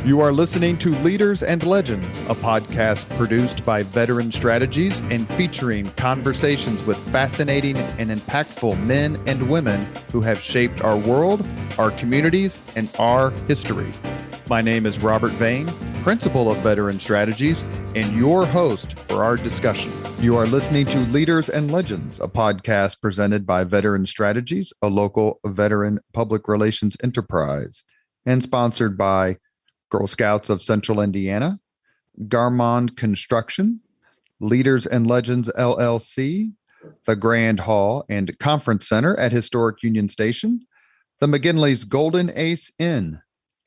You are listening to Leaders and Legends, a podcast produced by Veteran Strategies and featuring conversations with fascinating and impactful men and women who have shaped our world, our communities, and our history. My name is Robert Vane, Principal of Veteran Strategies, and your host for our discussion. You are listening to Leaders and Legends, a podcast presented by Veteran Strategies, a local veteran public relations enterprise, and sponsored by Girl Scouts of Central Indiana, Garmond Construction, Leaders and Legends LLC, the Grand Hall and Conference Center at Historic Union Station, the McGinley's Golden Ace Inn,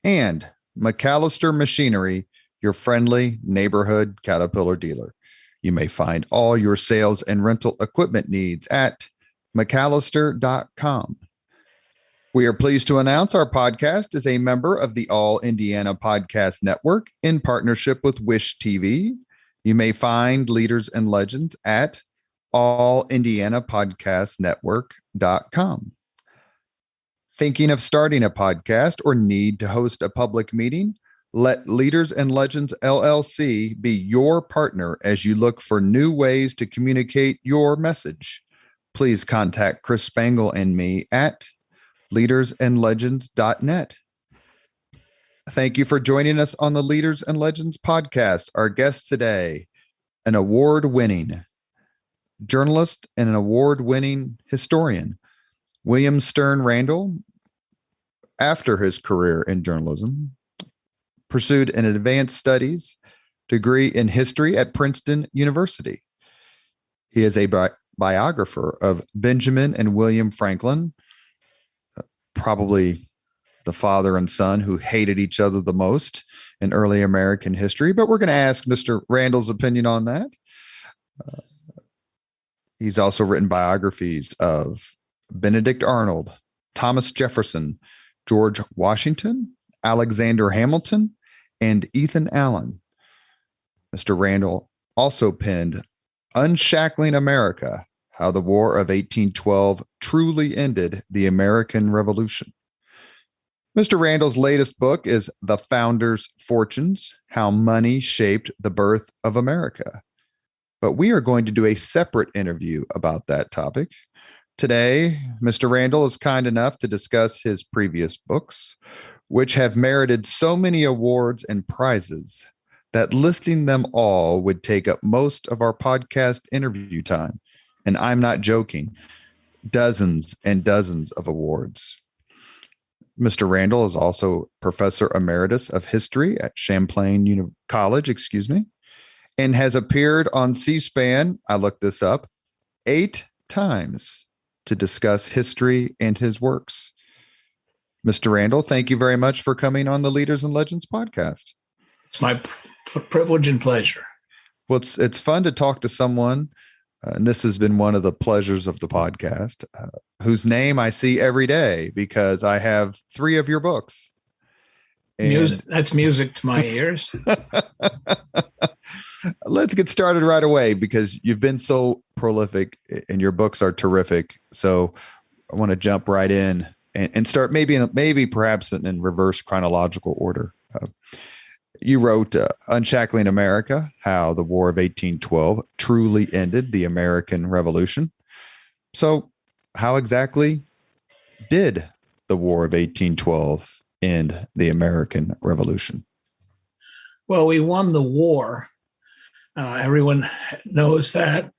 and McAllister Machinery, your friendly neighborhood Caterpillar dealer. You may find all your sales and rental equipment needs at McAllister.com. We are pleased to announce our podcast is a member of the All Indiana Podcast Network in partnership with Wish TV. You may find Leaders and Legends at allindianapodcastnetwork.com. Thinking of starting a podcast or need to host a public meeting? Let Leaders and Legends LLC be your partner as you look for new ways to communicate your message. Please contact Chris Spangle and me at leadersandlegends.net. Thank you for joining us on the Leaders and Legends podcast. Our guest today, an award-winning journalist and an award-winning historian, Willard Sterne Randall. After his career in journalism, pursued an advanced studies degree in history at Princeton University. He is a biographer of Benjamin and William Franklin, probably the father and son who hated each other the most in early American history, but we're going to ask Mr. Randall's opinion on that. He's also written biographies of Benedict Arnold, Thomas Jefferson, George Washington, Alexander Hamilton, and Ethan Allen. Mr. Randall also penned Unshackling America, How the War of 1812 Truly Ended the American Revolution. Mr. Randall's latest book is The Founders' Fortunes, How Money Shaped the Birth of America. But we are going to do a separate interview about that topic. Today, Mr. Randall is kind enough to discuss his previous books, which have merited so many awards and prizes that listing them all would take up most of our podcast interview time. And I'm not joking, dozens and dozens of awards. Mr. Randall is also Professor Emeritus of History at Champlain College, and has appeared on C-SPAN, I looked this up, 8 times to discuss history and his works. Mr. Randall, thank you very much for coming on the Leaders and Legends podcast. It's my privilege and pleasure. Well, it's fun to talk to someone, and this has been one of the pleasures of the podcast, whose name I see every day because I have 3 of your books. That's music to my ears. Let's get started right away because you've been so prolific and your books are terrific. So I want to jump right in and start maybe perhaps in reverse chronological order. You wrote Unshackling America, How the War of 1812 Truly Ended the American Revolution. So how exactly did the War of 1812 end the American Revolution? Well, we won the war. Everyone knows that.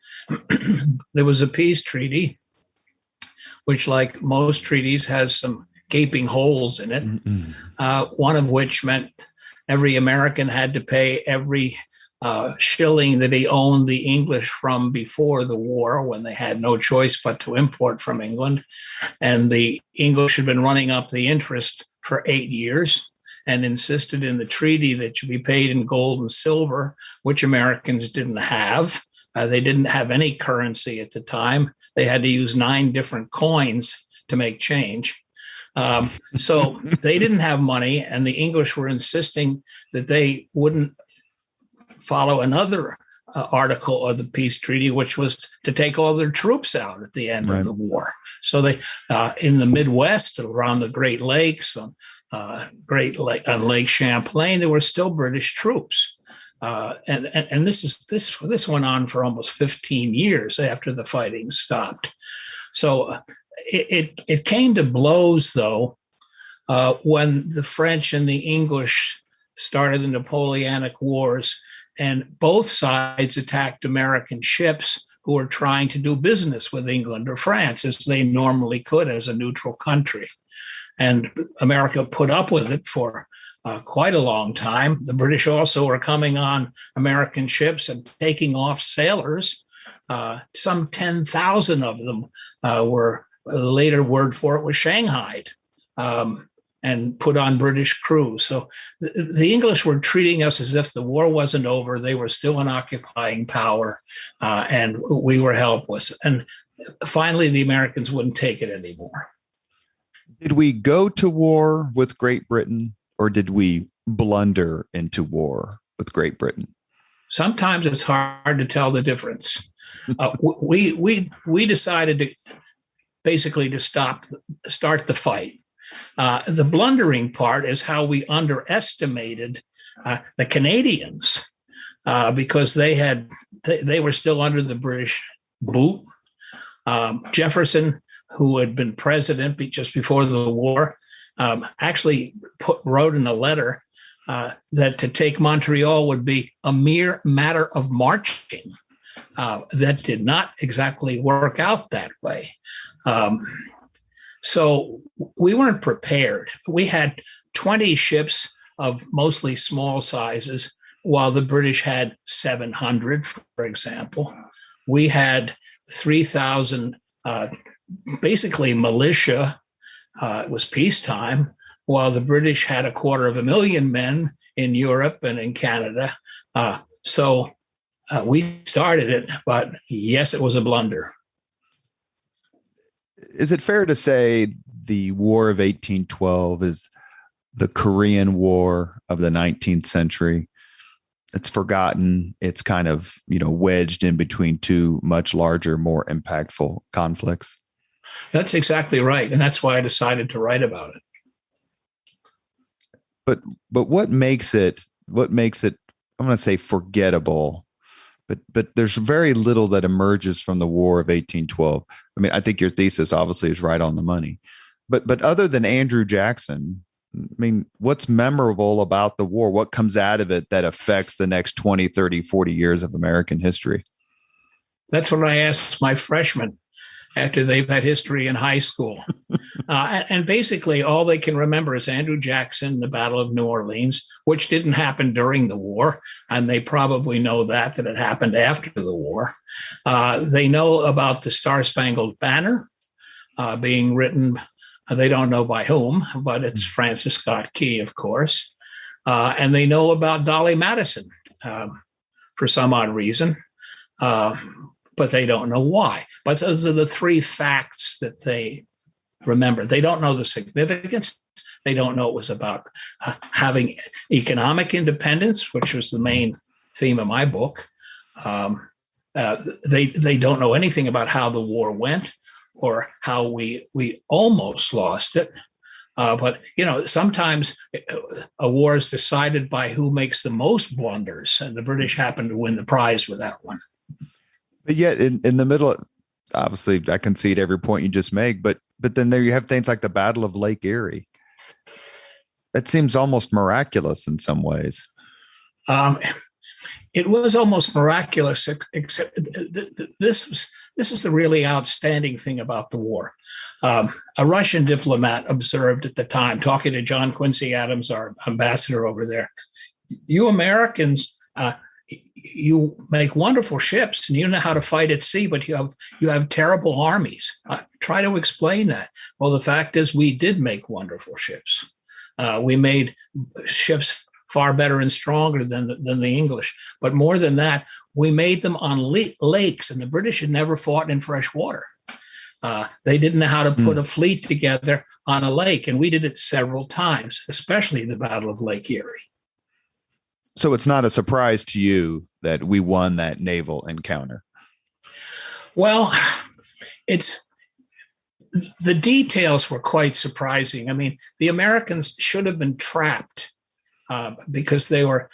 There was a peace treaty, which, like most treaties, has some gaping holes in it. One of which meant every American had to pay every shilling that he owned the English from before the war, when they had no choice but to import from England. And the English had been running up the interest for 8 years and insisted in the treaty that you be paid in gold and silver, which Americans didn't have. They didn't have any currency at the time. They had to use 9 different coins to make change. So they didn't have money, and the English were insisting that they wouldn't follow another article of the peace treaty, which was to take all their troops out at the end of the war. So they, in the Midwest, around the Great Lakes, Great Lake on Lake Champlain, there were still British troops. And this went on for almost 15 years after the fighting stopped. So it came to blows, though, when the French and the English started the Napoleonic Wars, and both sides attacked American ships who were trying to do business with England or France, as they normally could as a neutral country. And America put up with it for quite a long time. The British also were coming on American ships and taking off sailors. Some 10,000 of them were, the later word for it was shanghaied, and put on British crews. So the English were treating us as if the war wasn't over. They were still an occupying power, and we were helpless. And finally, the Americans wouldn't take it anymore. Did we go to war with Great Britain, or did we blunder into war with Great Britain? Sometimes it's hard to tell the difference. We decided to basically start the fight. The blundering part is how we underestimated the Canadians, because they were still under the British boot. Jefferson, who had been president just before the war, actually wrote in a letter that to take Montreal would be a mere matter of marching. That did not exactly work out that way. So we weren't prepared. We had 20 ships of mostly small sizes, while the British had 700, for example. We had 3,000 basically militia. It was peacetime, while the British had 250,000 men in Europe and in Canada. So we started it, but yes, it was a blunder. Is it fair to say the War of 1812 is the Korean War of the 19th century? It's forgotten. It's kind of, wedged in between two much larger, more impactful conflicts. That's exactly right. And that's why I decided to write about it. But what makes it, I'm going to say forgettable, but there's very little that emerges from the War of 1812. I mean, I think your thesis obviously is right on the money, but other than Andrew Jackson, I mean, what's memorable about the war? What comes out of it that affects the next 20, 30, 40 years of American history? That's what I asked my freshmen after they've had history in high school. And basically all they can remember is Andrew Jackson, the Battle of New Orleans, which didn't happen during the war. And they probably know that it happened after the war. They know about the Star-Spangled Banner being written. They don't know by whom, but it's Francis Scott Key, of course. And they know about Dolly Madison for some odd reason. But they don't know why. But those are the three facts that they remember. They don't know the significance. They don't know it was about having economic independence, which was the main theme of my book. They don't know anything about how the war went or how we almost lost it. But, sometimes a war is decided by who makes the most blunders, and the British happened to win the prize with that one. But yet in the middle, obviously I concede every point you just make, but then there you have things like the Battle of Lake Erie. That seems almost miraculous in some ways. It was almost miraculous, except this is the really outstanding thing about the war. A Russian diplomat observed at the time, talking to John Quincy Adams, our ambassador over there, you Americans, you make wonderful ships and you know how to fight at sea, but you have terrible armies. Try to explain that. Well, the fact is we did make wonderful ships. We made ships far better and stronger than the English. But more than that, we made them on lakes, and the British had never fought in fresh water. They didn't know how to put a fleet together on a lake, and we did it several times, especially the Battle of Lake Erie. So it's not a surprise to you that we won that naval encounter? Well, it's the details were quite surprising. I mean, the Americans should have been trapped because they were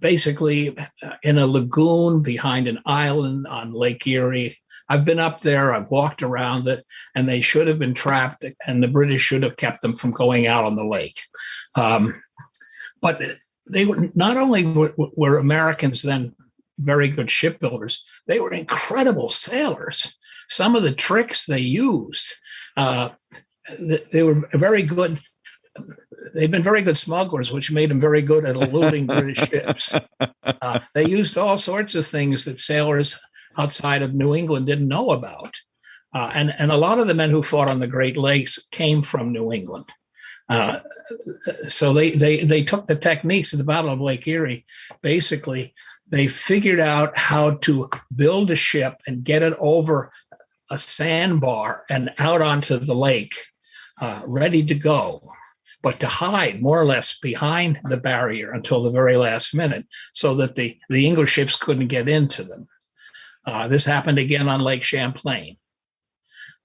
basically in a lagoon behind an island on Lake Erie. I've been up there, I've walked around it, and they should have been trapped, and the British should have kept them from going out on the lake. But they were not only were Americans then very good shipbuilders, they were incredible sailors. Some of the tricks they used, they were very good. They'd been very good smugglers, which made them very good at eluding British ships. They used all sorts of things that sailors outside of New England didn't know about. And a lot of the men who fought on the Great Lakes came from New England. So they took the techniques of the Battle of Lake Erie. Basically, they figured out how to build a ship and get it over a sandbar and out onto the lake, ready to go, but to hide more or less behind the barrier until the very last minute so that the English ships couldn't get into them. This happened again on Lake Champlain.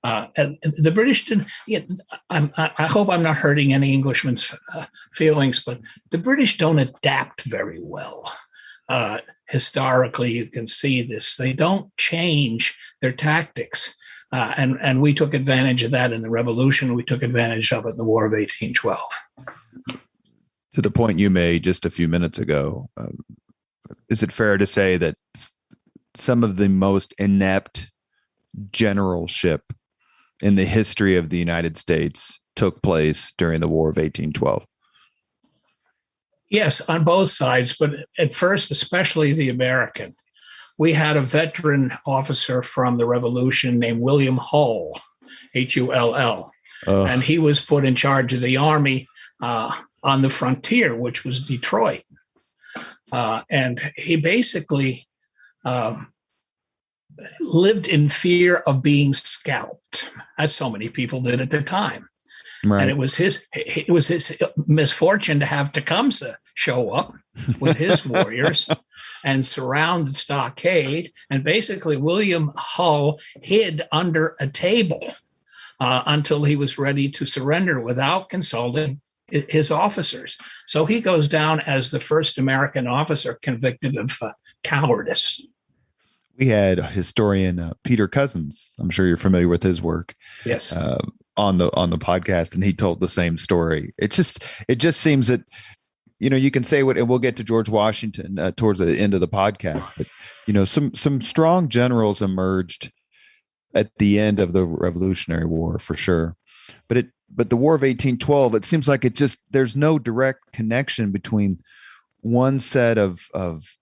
And the British didn't. I hope I'm not hurting any Englishman's feelings, but the British don't adapt very well. Historically, you can see this. They don't change their tactics. And we took advantage of that in the Revolution. We took advantage of it in the War of 1812. To the point you made just a few minutes ago, is it fair to say that some of the most inept generalship in the history of the United States took place during the War of 1812? Yes, on both sides, but at first, especially the American. We had a veteran officer from the Revolution named William Hull, Hull, and he was put in charge of the army on the frontier, which was Detroit. And he basically lived in fear of being scalped, as so many people did at the time. Right. And it was his misfortune to have Tecumseh show up with his warriors and surround the stockade. And basically, William Hull hid under a table until he was ready to surrender without consulting his officers. So he goes down as the first American officer convicted of cowardice. We had historian Peter Cousins. I'm sure you're familiar with his work. Yes. On the podcast, and he told the same story. It just seems that, you can say what, and we'll get to George Washington towards the end of the podcast, but some strong generals emerged at the end of the Revolutionary War for sure. But the War of 1812, it seems like there's no direct connection between one set of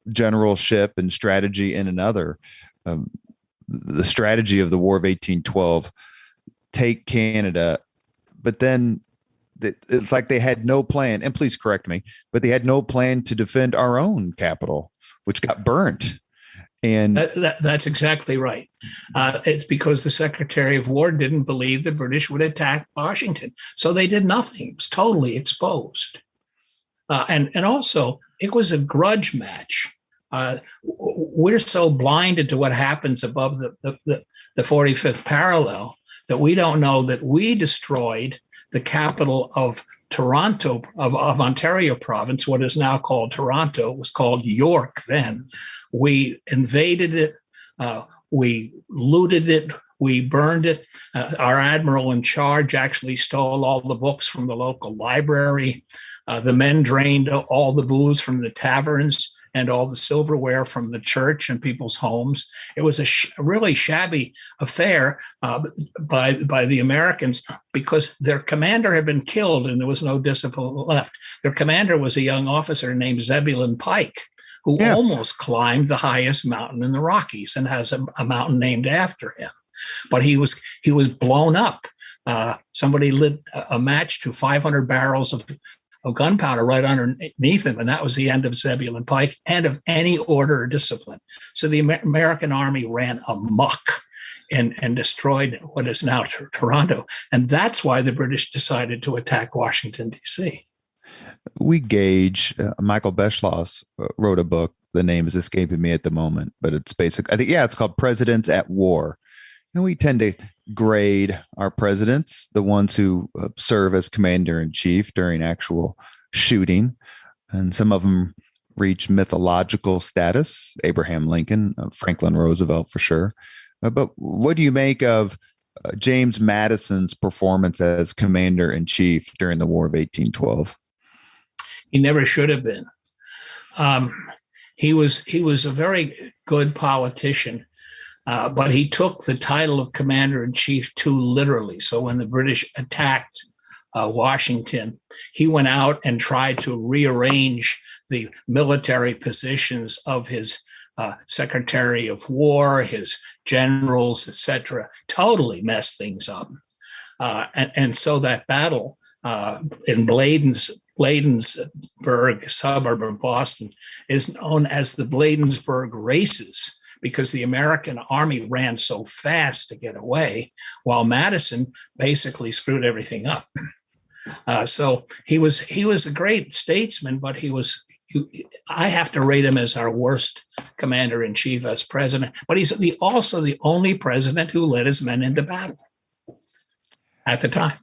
generalship and strategy and another. The strategy of the War of 1812, take Canada, but then it's like they had no plan, and please correct me, but they had no plan to defend our own capital, which got burnt. And that's exactly right. It's because the Secretary of War didn't believe the British would attack Washington. So they did nothing. It was totally exposed. And also, it was a grudge match. We're so blinded to what happens above the 45th parallel that we don't know that we destroyed the capital of Toronto, of Ontario province, what is now called Toronto. It was called York then. We invaded it. We looted it. We burned it. Our admiral in charge actually stole all the books from the local library. The men drained all the booze from the taverns and all the silverware from the church and people's homes. It was a really shabby affair by the Americans because their commander had been killed and there was no discipline left. Their commander was a young officer named Zebulon Pike, who almost climbed the highest mountain in the Rockies and has a mountain named after him. But he was blown up. Somebody lit a match to 500 barrels of gunpowder right underneath him, and that was the end of Zebulon Pike and of any order or discipline. So the American army ran amok and destroyed what is now Toronto, and that's why the British decided to attack Washington, D.C. We gauge, Michael Beschloss wrote a book. The name is escaping me at the moment, but it's basic. I think, it's called Presidents at War. And we tend to grade our presidents, the ones who serve as commander in chief during actual shooting. And some of them reach mythological status, Abraham Lincoln, Franklin Roosevelt for sure. But what do you make of James Madison's performance as commander in chief during the War of 1812? He never should have been. He was a very good politician, but he took the title of commander in chief too literally. So when the British attacked Washington, he went out and tried to rearrange the military positions of his Secretary of War, his generals, etc., totally messed things up. And so that battle in Bladensburg, suburb of Boston, is known as the Bladensburg Races, because the American army ran so fast to get away, while Madison basically screwed everything up. So he was a great statesman, but I have to rate him as our worst commander in chief as president. But he's also the only president who led his men into battle at the time.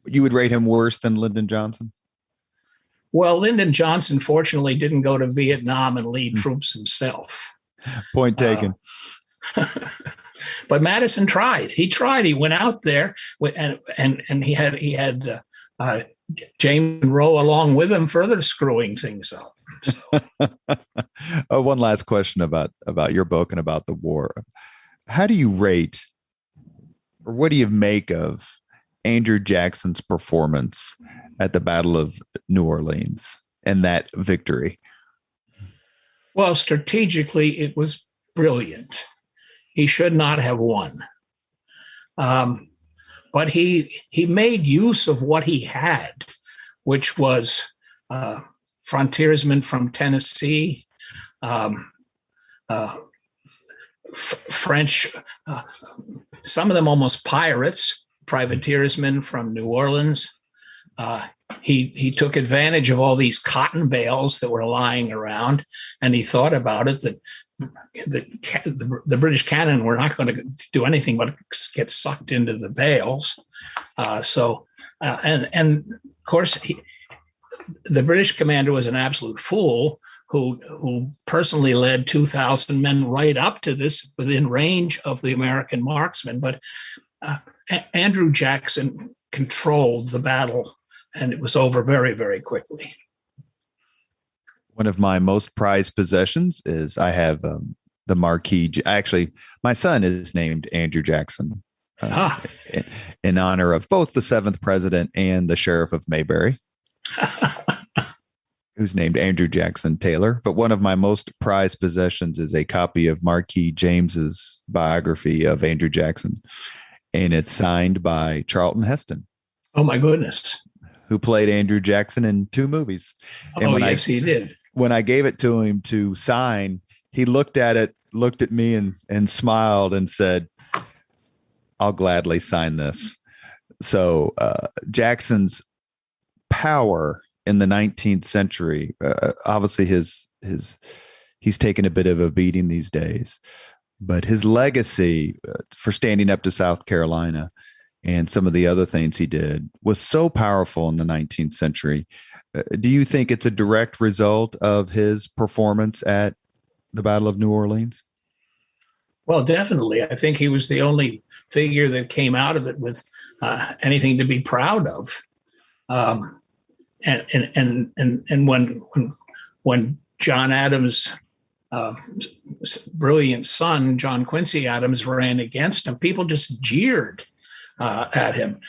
You would rate him worse than Lyndon Johnson? Well, Lyndon Johnson fortunately didn't go to Vietnam and lead troops himself. Point taken. But Madison tried. He tried. He went out there, and he had James Monroe along with him, further screwing things up. So. One last question about your book and about the war. How do you rate, or what do you make of Andrew Jackson's performance at the Battle of New Orleans and that victory? Well, strategically, it was brilliant. He should not have won. But he made use of what he had, which was frontiersmen from Tennessee, French, some of them almost pirates, privateersmen from New Orleans. He took advantage of all these cotton bales that were lying around, and he thought about it that the British cannon were not going to do anything but get sucked into the bales. And of course, the British commander was an absolute fool who personally led 2,000 men right up to this, within range of the American marksmen. But Andrew Jackson controlled the battle, and it was over very, very quickly. One of my most prized possessions is I have the Marquis. Actually, my son is named Andrew Jackson in honor of both the 7th president and the sheriff of Mayberry, who's named Andrew Jackson Taylor. But one of my most prized possessions is a copy of Marquis James's biography of Andrew Jackson, and it's signed by Charlton Heston. Oh, my goodness. Who played Andrew Jackson in 2 movies. And yes, he did. When I gave it to him to sign, he looked at it, looked at me and smiled and said, "I'll gladly sign this." So Jackson's power in the 19th century, obviously he's taken a bit of a beating these days, but his legacy for standing up to South Carolina and some of the other things he did was so powerful in the 19th century. Do you think it's a direct result of his performance at the Battle of New Orleans? Well, definitely. I think he was the only figure that came out of it with anything to be proud of. And when John Adams' brilliant son, John Quincy Adams, ran against him, people just jeered at him.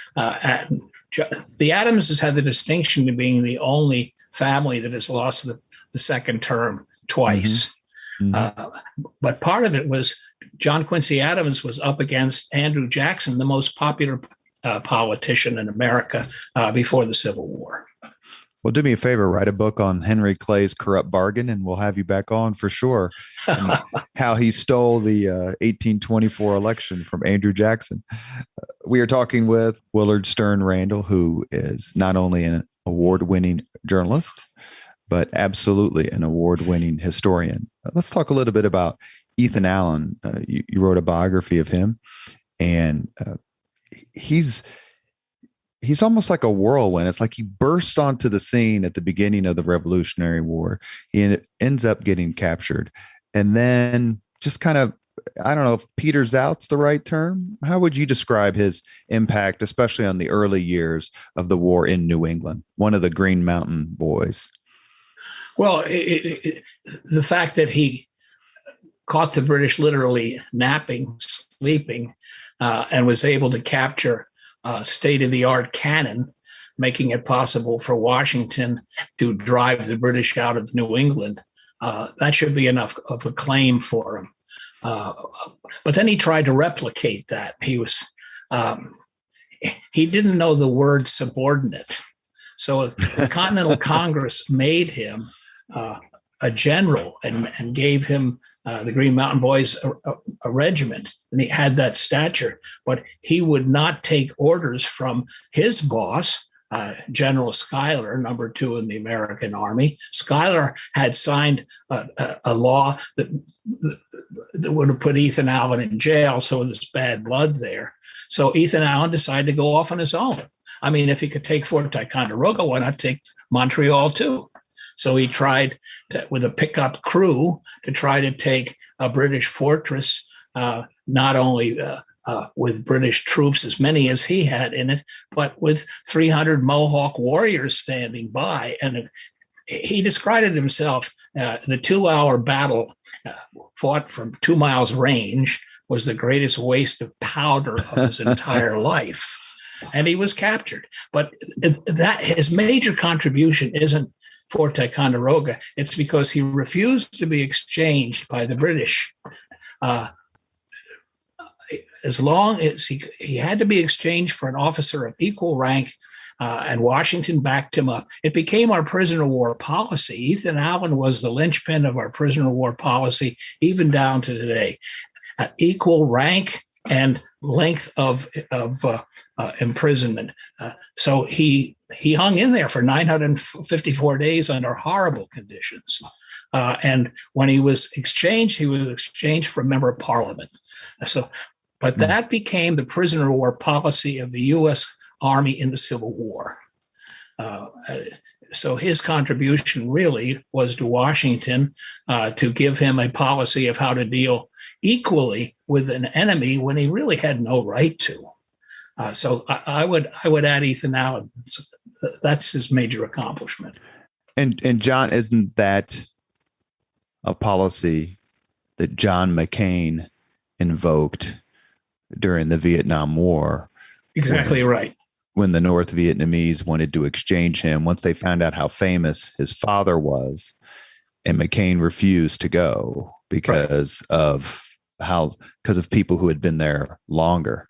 The Adamses had the distinction of being the only family that has lost the second term twice. Mm-hmm. But part of it was John Quincy Adams was up against Andrew Jackson, the most popular politician in America before the Civil War. Well, do me a favor, write a book on Henry Clay's corrupt bargain, and we'll have you back on for sure. How he stole the 1824 election from Andrew Jackson. We are talking with Willard Sterne Randall, who is not only an award-winning journalist, but absolutely an award-winning historian. Let's talk a little bit about Ethan Allen. You wrote a biography of him. and he's almost like a whirlwind. It's like he bursts onto the scene at the beginning of the Revolutionary War. He ends up getting captured, and then just kind of, I don't know if peters out's the right term. How would you describe his impact, especially on the early years of the war in New England? One of the Green Mountain Boys. Well, the fact that he caught the British literally napping, sleeping, and was able to capture state-of-the-art cannon, making it possible for Washington to drive the British out of New England, that should be enough of a claim for him. But then he tried to replicate that. He didn't know the word subordinate. So the Continental Congress made him a general and gave him the Green Mountain Boys a regiment, and he had that stature. But he would not take orders from his boss, General Schuyler, number 2 in the American Army. Schuyler had signed a law that would have put Ethan Allen in jail, so there's bad blood there. So Ethan Allen decided to go off on his own. I mean, if he could take Fort Ticonderoga, why not take Montreal too? So he tried with a pickup crew to try to take a British fortress, not only with British troops, as many as he had in it, but with 300 Mohawk warriors standing by. And he described it himself, the 2-hour battle fought from 2 miles range was the greatest waste of powder of his entire life. And he was captured. But that his major contribution isn't Fort Ticonderoga. It's because he refused to be exchanged by the British. As long as he had to be exchanged for an officer of equal rank, and Washington backed him up. It became our prisoner of war policy. Ethan Allen was the linchpin of our prisoner of war policy, even down to today. Equal rank and length of imprisonment. So he hung in there for 954 days under horrible conditions. And when he was exchanged for a member of Parliament. But that became the prisoner of war policy of the U.S. Army in the Civil War. So his contribution really was to Washington to give him a policy of how to deal equally with an enemy when he really had no right to. So I would add Ethan Allen. That's his major accomplishment. And John, isn't that a policy that John McCain invoked during the Vietnam War? Exactly right. When the North Vietnamese wanted to exchange him, once they found out how famous his father was, and McCain refused to go because of people who had been there longer.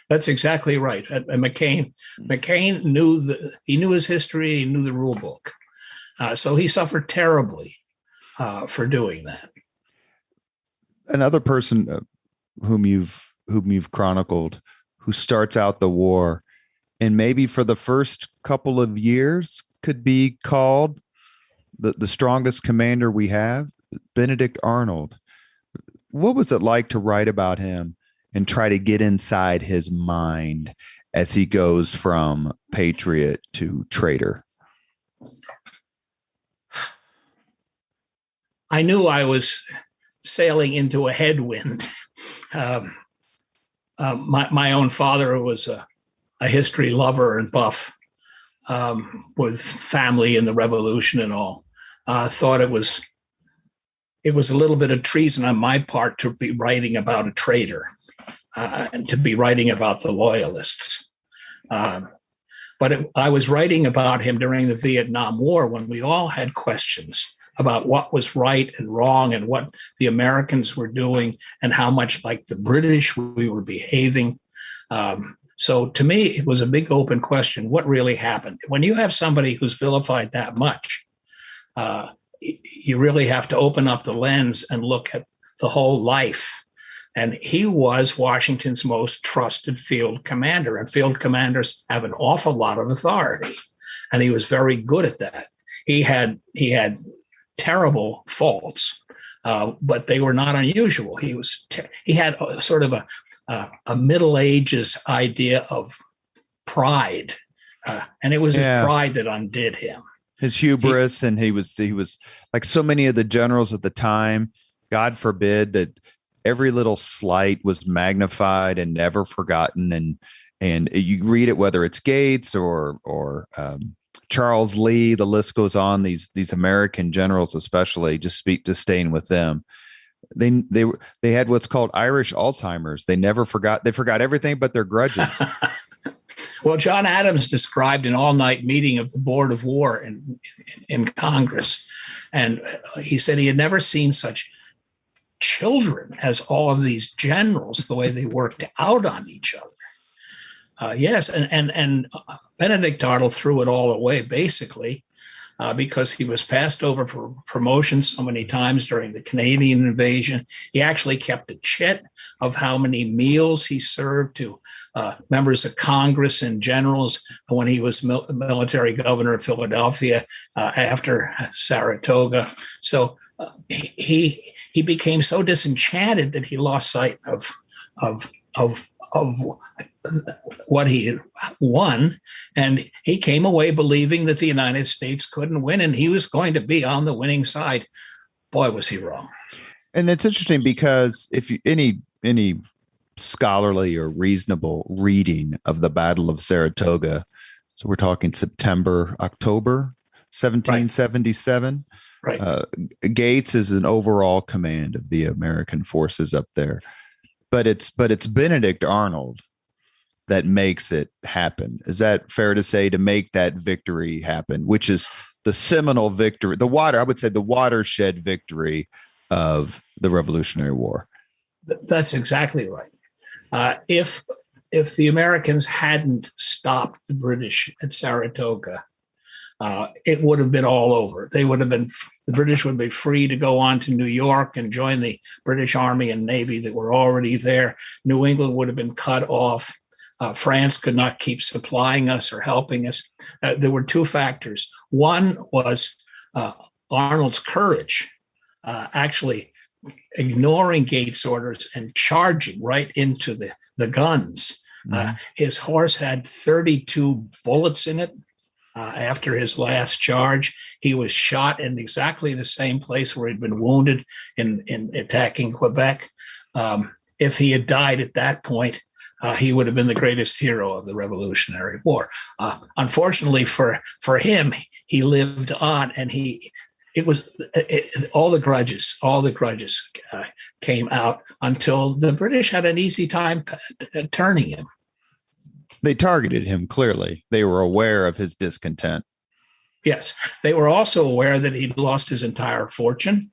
That's exactly right. And McCain knew his history, he knew the rule book. So he suffered terribly for doing that. Another person whom you've chronicled, who starts out the war and maybe for the first couple of years could be called the strongest commander we have, Benedict Arnold. What was it like to write about him and try to get inside his mind as he goes from patriot to traitor? I knew I was sailing into a headwind. My own father was a history lover and buff, with family in the Revolution and all. Thought it was a little bit of treason on my part to be writing about a traitor and to be writing about the Loyalists. But I was writing about him during the Vietnam War when we all had questions about what was right and wrong and what the Americans were doing and how much like the British we were behaving. So to me, it was a big open question. What really happened? When you have somebody who's vilified that much, you really have to open up the lens and look at the whole life. And he was Washington's most trusted field commander, and field commanders have an awful lot of authority. And he was very good at that. He had terrible faults, but they were not unusual. He had sort of a Middle Ages idea of pride, and it was his pride that undid him. His hubris, and he was like so many of the generals at the time. God forbid that every little slight was magnified and never forgotten. And you read it, whether it's Gates or Charles Lee, the list goes on. These American generals, especially, just staying with them. They had what's called Irish Alzheimer's. They never forgot. They forgot everything but their grudges. Well, John Adams described an all-night meeting of the Board of War in Congress, and he said he had never seen such children as all of these generals, the way they worked out on each other. Yes, and Benedict Arnold threw it all away, basically, because he was passed over for promotion so many times during the Canadian invasion. He actually kept a chit of how many meals he served to members of Congress and generals when he was military governor of Philadelphia after Saratoga. So he became so disenchanted that he lost sight of what he had won, and he came away believing that the United States couldn't win, and he was going to be on the winning side. Boy, was he wrong. And it's interesting because if you, any scholarly or reasonable reading of the Battle of Saratoga, so we're talking September, October 1777. Right. Gates is an overall command of the American forces up there, but it's Benedict Arnold that makes it happen. Is that fair to say, to make that victory happen, which is the seminal victory, I would say the watershed victory of the Revolutionary War? That's exactly right. If the Americans hadn't stopped the British at Saratoga, it would have been all over. The British would be free to go on to New York and join the British Army and Navy that were already there. New England would have been cut off. France could not keep supplying us or helping us. There were two factors. One was Arnold's courage, actually ignoring Gates' orders and charging right into the guns. His horse had 32 bullets in it. After his last charge, he was shot in exactly the same place where he'd been wounded in attacking Quebec. If he had died at that point, he would have been the greatest hero of the Revolutionary War. Unfortunately for him, he lived on, and all the grudges came out until the British had an easy time turning him. They targeted him, clearly. They were aware of his discontent. Yes. They were also aware that he'd lost his entire fortune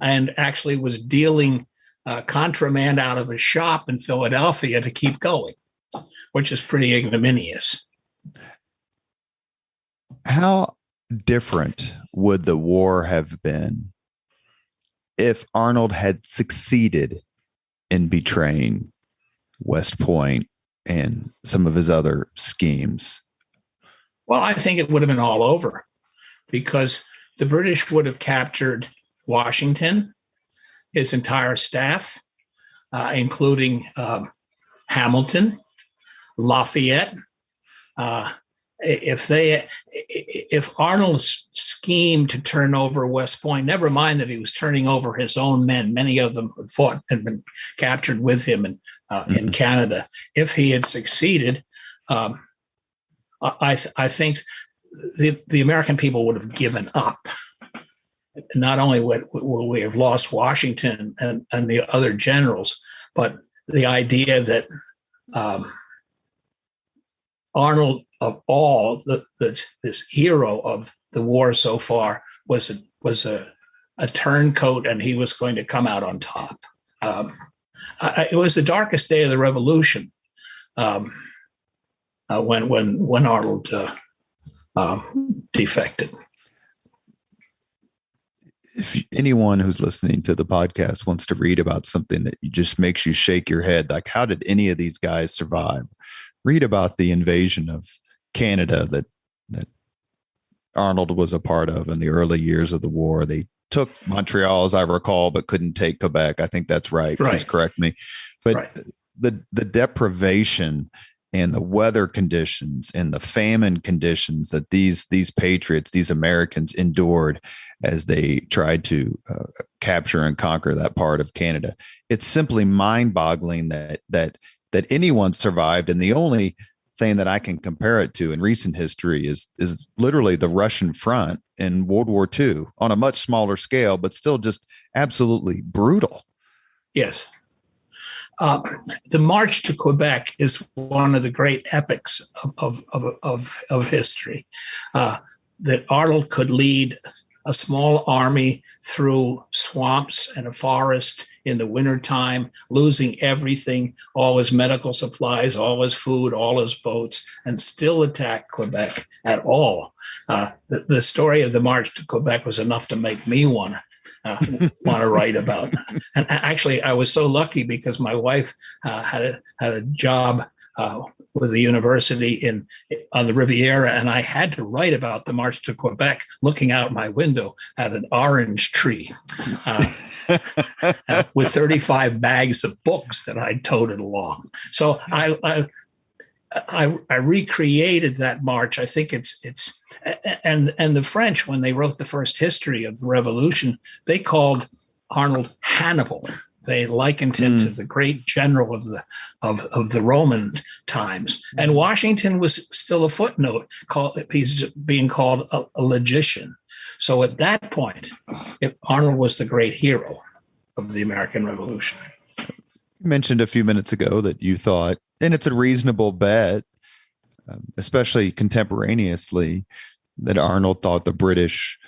and actually was dealing contraband out of a shop in Philadelphia to keep going, which is pretty ignominious. How different would the war have been if Arnold had succeeded in betraying West Point and some of his other schemes? Well, I think it would have been all over, because the British would have captured Washington, his entire staff, including Hamilton, Lafayette. If Arnold's scheme to turn over West Point, never mind that he was turning over his own men, many of them had fought and been captured with him in Canada. If he had succeeded, I think the American people would have given up. Not only would we have lost Washington and the other generals, but the idea that Arnold, of all this hero of the war so far, was a turncoat, and he was going to come out on top. It was the darkest day of the Revolution when Arnold defected. If anyone who's listening to the podcast wants to read about something that just makes you shake your head, like how did any of these guys survive? Read about the invasion of Canada that Arnold was a part of in the early years of the war. They took Montreal, as I recall, but couldn't take Quebec. I think that's right. Right. Just correct me. But the deprivation and the weather conditions and the famine conditions that these patriots, these Americans endured as they tried to capture and conquer that part of Canada. It's simply mind-boggling that anyone survived. And the only thing that I can compare it to in recent history is literally the Russian front in World War II on a much smaller scale, but still just absolutely brutal. Yes. The March to Quebec is one of the great epics of history. That Arnold could lead a small army through swamps and a forest in the wintertime, losing everything, all his medical supplies, all his food, all his boats, and still attack Quebec at all. The story of the March to Quebec was enough to make me want to write about. And actually, I was so lucky because my wife had a job with the university on the Riviera, and I had to write about the March to Quebec, looking out my window at an orange tree with 35 bags of books that I toted along. So I recreated that march. I think it's and the French, when they wrote the first history of the Revolution, they called Arnold Hannibal. They likened him to the great general of the Roman times. And Washington was still a footnote. He's being called a logician. So at that point, Arnold was the great hero of the American Revolution. You mentioned a few minutes ago that you thought, and it's a reasonable bet, especially contemporaneously, that Arnold thought the British,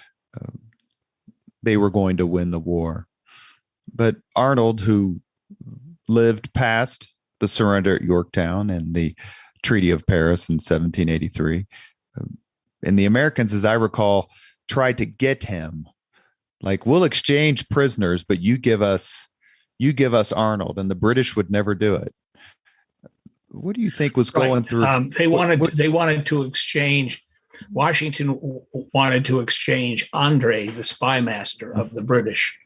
they were going to win the war. But Arnold, who lived past the surrender at Yorktown and the Treaty of Paris in 1783, and the Americans, as I recall, tried to get him, like, we'll exchange prisoners, but you give us Arnold, and the British would never do it. What do you think was going through? They wanted to exchange. Washington wanted to exchange Andre, the spy master of the British,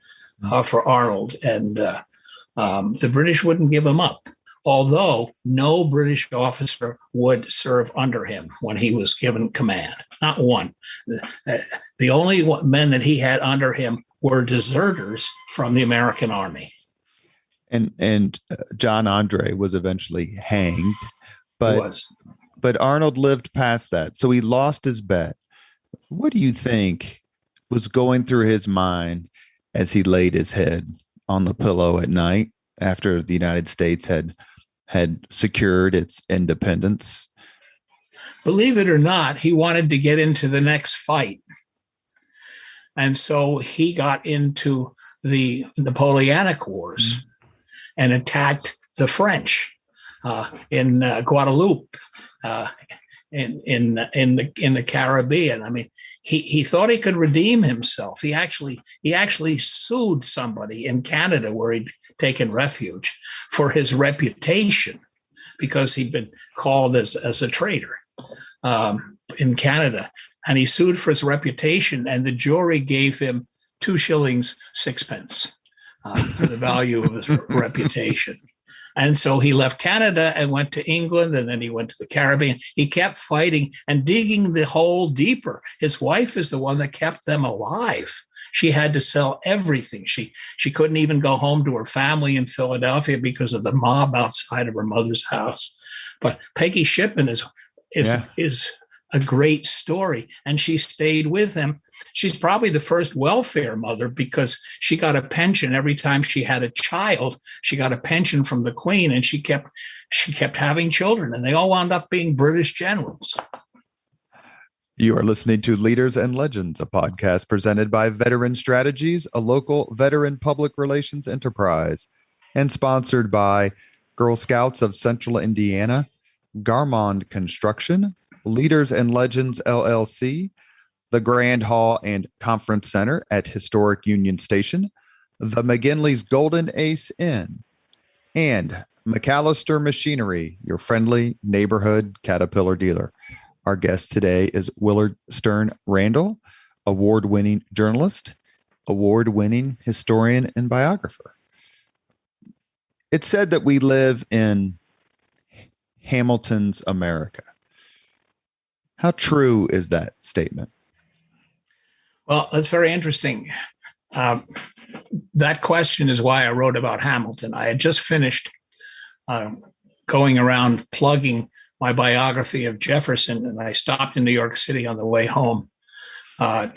for Arnold, and the British wouldn't give him up. Although no British officer would serve under him when he was given command, not one. The only men that he had under him were deserters from the American army. And John Andre was eventually hanged, but Arnold lived past that, so he lost his bet. What do you think was going through his mind as he laid his head on the pillow at night after the United States had secured its independence? Believe it or not, he wanted to get into the next fight. And so he got into the Napoleonic Wars and attacked the French in Guadeloupe, in the Caribbean. I mean, he thought he could redeem himself. He actually sued somebody in Canada where he'd taken refuge for his reputation, because he'd been called as a traitor in Canada, and he sued for his reputation, and the jury gave him 2 shillings 6 for the value of his reputation. And so he left Canada and went to England, and then he went to the Caribbean. He kept fighting and digging the hole deeper. His wife is the one that kept them alive. She had to sell everything. She couldn't even go home to her family in Philadelphia because of the mob outside of her mother's house. But Peggy Shippen is a great story, and she stayed with him. She's probably the first welfare mother, because she got a pension every time she had a child. She got a pension from the Queen, and she kept having children, and they all wound up being British generals. You are listening to Leaders and Legends, a podcast presented by Veteran Strategies, a local veteran public relations enterprise, and sponsored by Girl Scouts of Central Indiana, Garmond Construction, Leaders and Legends LLC, the Grand Hall and Conference Center at Historic Union Station, the McGinley's Golden Ace Inn, and McAllister Machinery, your friendly neighborhood Caterpillar dealer. Our guest today is Willard Sterne Randall, award-winning journalist, award-winning historian, and biographer. It's said that we live in Hamilton's America. How true is that statement? Well, that's very interesting. That question is why I wrote about Hamilton. I had just finished going around plugging my biography of Jefferson, and I stopped in New York City on the way home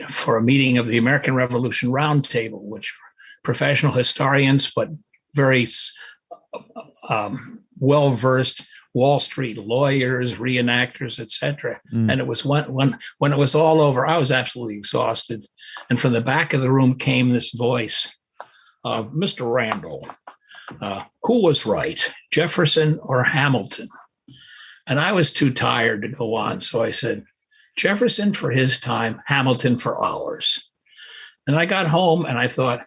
for a meeting of the American Revolution Roundtable, which professional historians, but very well-versed Wall Street lawyers, reenactors, etc. And it was when it was all over, I was absolutely exhausted. And from the back of the room came this voice, Mr. Randall, who was right, Jefferson or Hamilton? And I was too tired to go on. So I said, Jefferson for his time, Hamilton for ours. And I got home and I thought,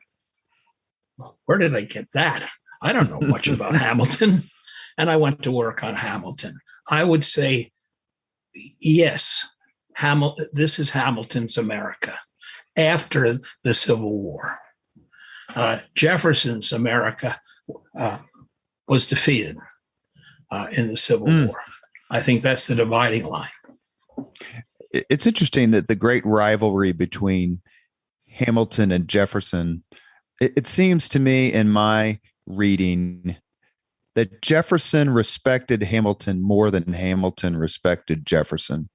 where did I get that? I don't know much about Hamilton. And I went to work on Hamilton. I would say, yes, this is Hamilton's America after the Civil War. Jefferson's America was defeated in the Civil War. I think that's the dividing line. It's interesting that the great rivalry between Hamilton and Jefferson, it seems to me in my reading that Jefferson respected Hamilton more than Hamilton respected Jefferson.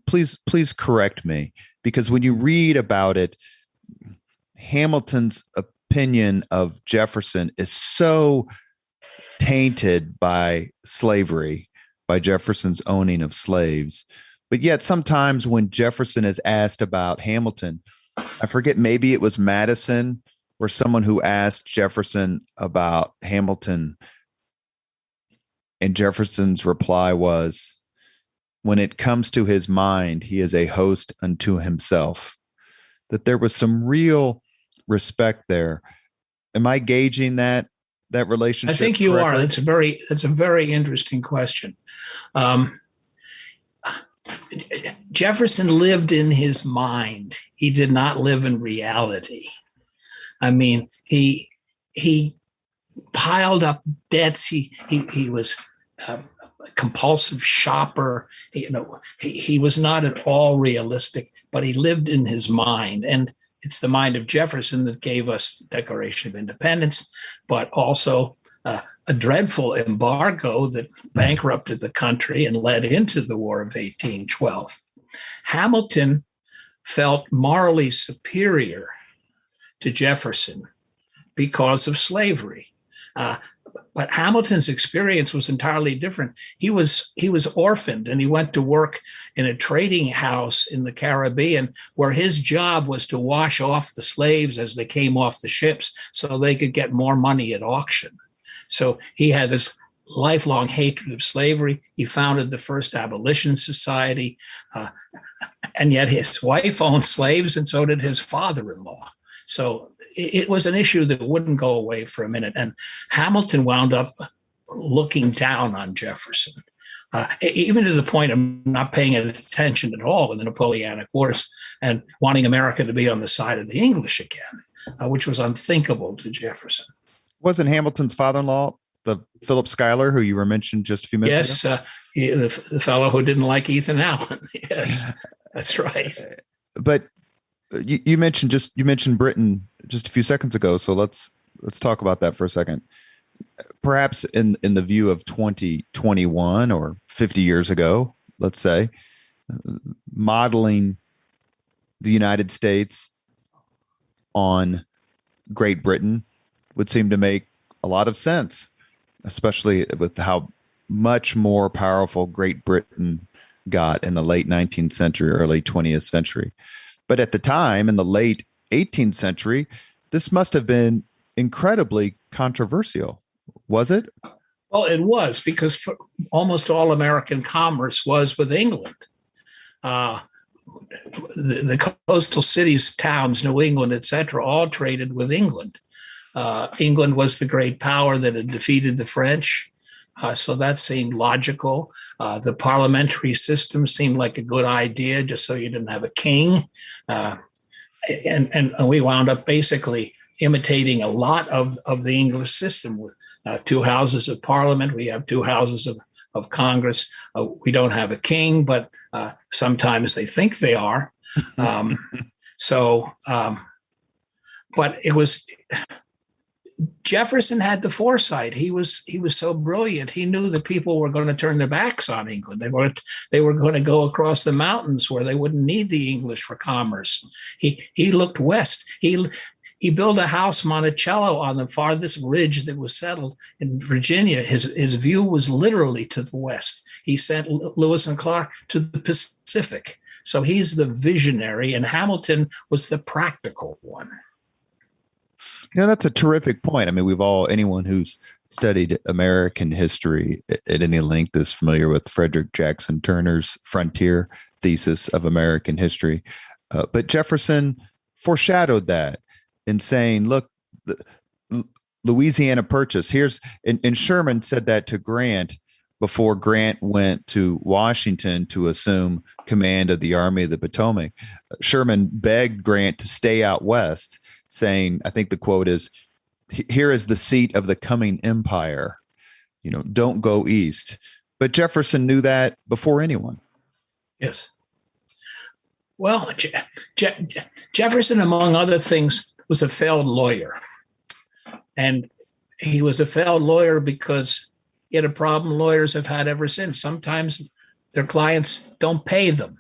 Please correct me, because when you read about it, Hamilton's opinion of Jefferson is so tainted by slavery, by Jefferson's owning of slaves. But yet sometimes when Jefferson is asked about Hamilton, I forget, maybe it was Madison or someone who asked Jefferson about Hamilton, and Jefferson's reply was, when it comes to his mind, he is a host unto himself. That there was some real respect there. Am I gauging that relationship? I think you correctly? are. That's a very interesting question. Jefferson lived in his mind. He did not live in reality. I mean, he piled up debts. He was a compulsive shopper. He was not at all realistic, but he lived in his mind. And it's the mind of Jefferson that gave us the Declaration of Independence, but also a dreadful embargo that bankrupted the country and led into the War of 1812. Hamilton felt morally superior to Jefferson because of slavery. But Hamilton's experience was entirely different. He was orphaned, and he went to work in a trading house in the Caribbean, where his job was to wash off the slaves as they came off the ships so they could get more money at auction. So he had this lifelong hatred of slavery. He founded the first abolition society, and yet his wife owned slaves, and so did his father-in-law. So it was an issue that wouldn't go away for a minute. And Hamilton wound up looking down on Jefferson, even to the point of not paying attention at all in the Napoleonic Wars and wanting America to be on the side of the English again, which was unthinkable to Jefferson. Wasn't Hamilton's father-in-law the Philip Schuyler, who you were mentioned just a few minutes ago? Yes, the fellow who didn't like Ethan Allen. Yes, that's right. But you mentioned Britain just a few seconds ago, so let's talk about that for a second. Perhaps in the view of 2021 or 50 years ago, let's say, modeling the United States on Great Britain would seem to make a lot of sense, especially with how much more powerful Great Britain got in the late 19th century, early 20th century. But at the time, in the late 18th century, this must have been incredibly controversial, was it? Well, it was, because almost all American commerce was with England. The coastal cities, towns, New England, etc., all traded with England. England was the great power that had defeated the French. So that seemed logical. The parliamentary system seemed like a good idea, just so you didn't have a king. And we wound up basically imitating a lot of the English system with two houses of parliament. We have two houses of Congress. We don't have a king, but sometimes they think they are. But it was Jefferson had the foresight. He was so brilliant. He knew that people were going to turn their backs on England. They were going to go across the mountains where they wouldn't need the English for commerce. He looked west. He built a house, Monticello, on the farthest ridge that was settled in Virginia. His view was literally to the west. He sent Lewis and Clark to the Pacific. So he's the visionary, and Hamilton was the practical one. That's a terrific point. I mean, anyone who's studied American history at any length is familiar with Frederick Jackson Turner's frontier thesis of American history. But Jefferson foreshadowed that in saying, look, the Louisiana Purchase, and Sherman said that to Grant before Grant went to Washington to assume command of the Army of the Potomac. Sherman begged Grant to stay out west, saying, I think the quote is, "Here is the seat of the coming empire. Don't go east." But Jefferson knew that before anyone. Yes. Well, Jefferson, among other things, was a failed lawyer. And he was a failed lawyer because he had a problem lawyers have had ever since. Sometimes their clients don't pay them.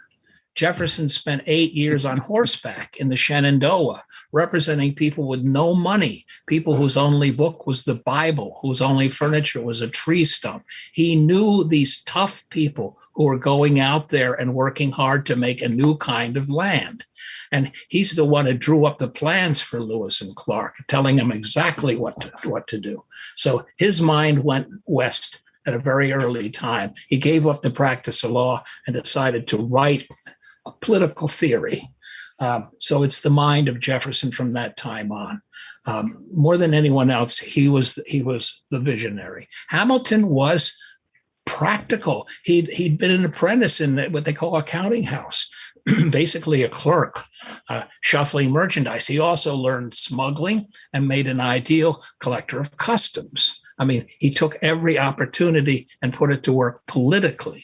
Jefferson spent 8 years on horseback in the Shenandoah, representing people with no money, people whose only book was the Bible, whose only furniture was a tree stump. He knew these tough people who were going out there and working hard to make a new kind of land. And he's the one who drew up the plans for Lewis and Clark, telling them exactly what to do. So his mind went west at a very early time. He gave up the practice of law and decided to write a political theory. So it's the mind of Jefferson from that time on. More than anyone else, he was the visionary. Hamilton was practical. He'd been an apprentice in what they call a counting house, basically a clerk, shuffling merchandise. He also learned smuggling and made an ideal collector of customs. I mean, he took every opportunity and put it to work politically.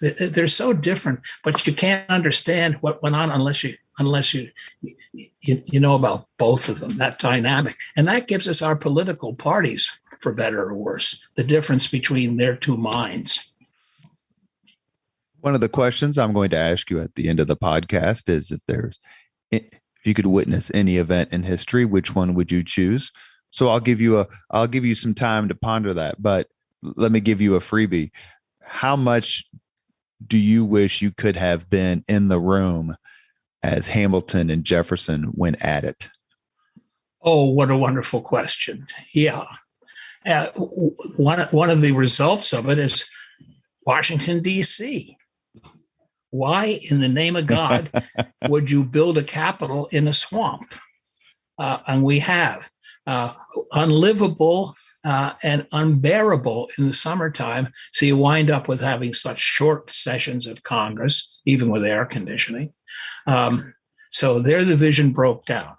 They're so different, but you can't understand what went on unless you know about both of them, that dynamic. And that gives us our political parties, for better or worse, the difference between their two minds. One of the questions I'm going to ask you at the end of the podcast is if you could witness any event in history, which one would you choose? So I'll give you some time to ponder that, but let me give you a freebie. How much do you wish you could have been in the room as Hamilton and Jefferson went at it? Oh, what a wonderful question. Yeah. One of the results of it is Washington, D.C. Why, in the name of God, would you build a capital in a swamp? And we have. Unlivable and unbearable in the summertime. So you wind up with having such short sessions of Congress, even with air conditioning. So there the vision broke down.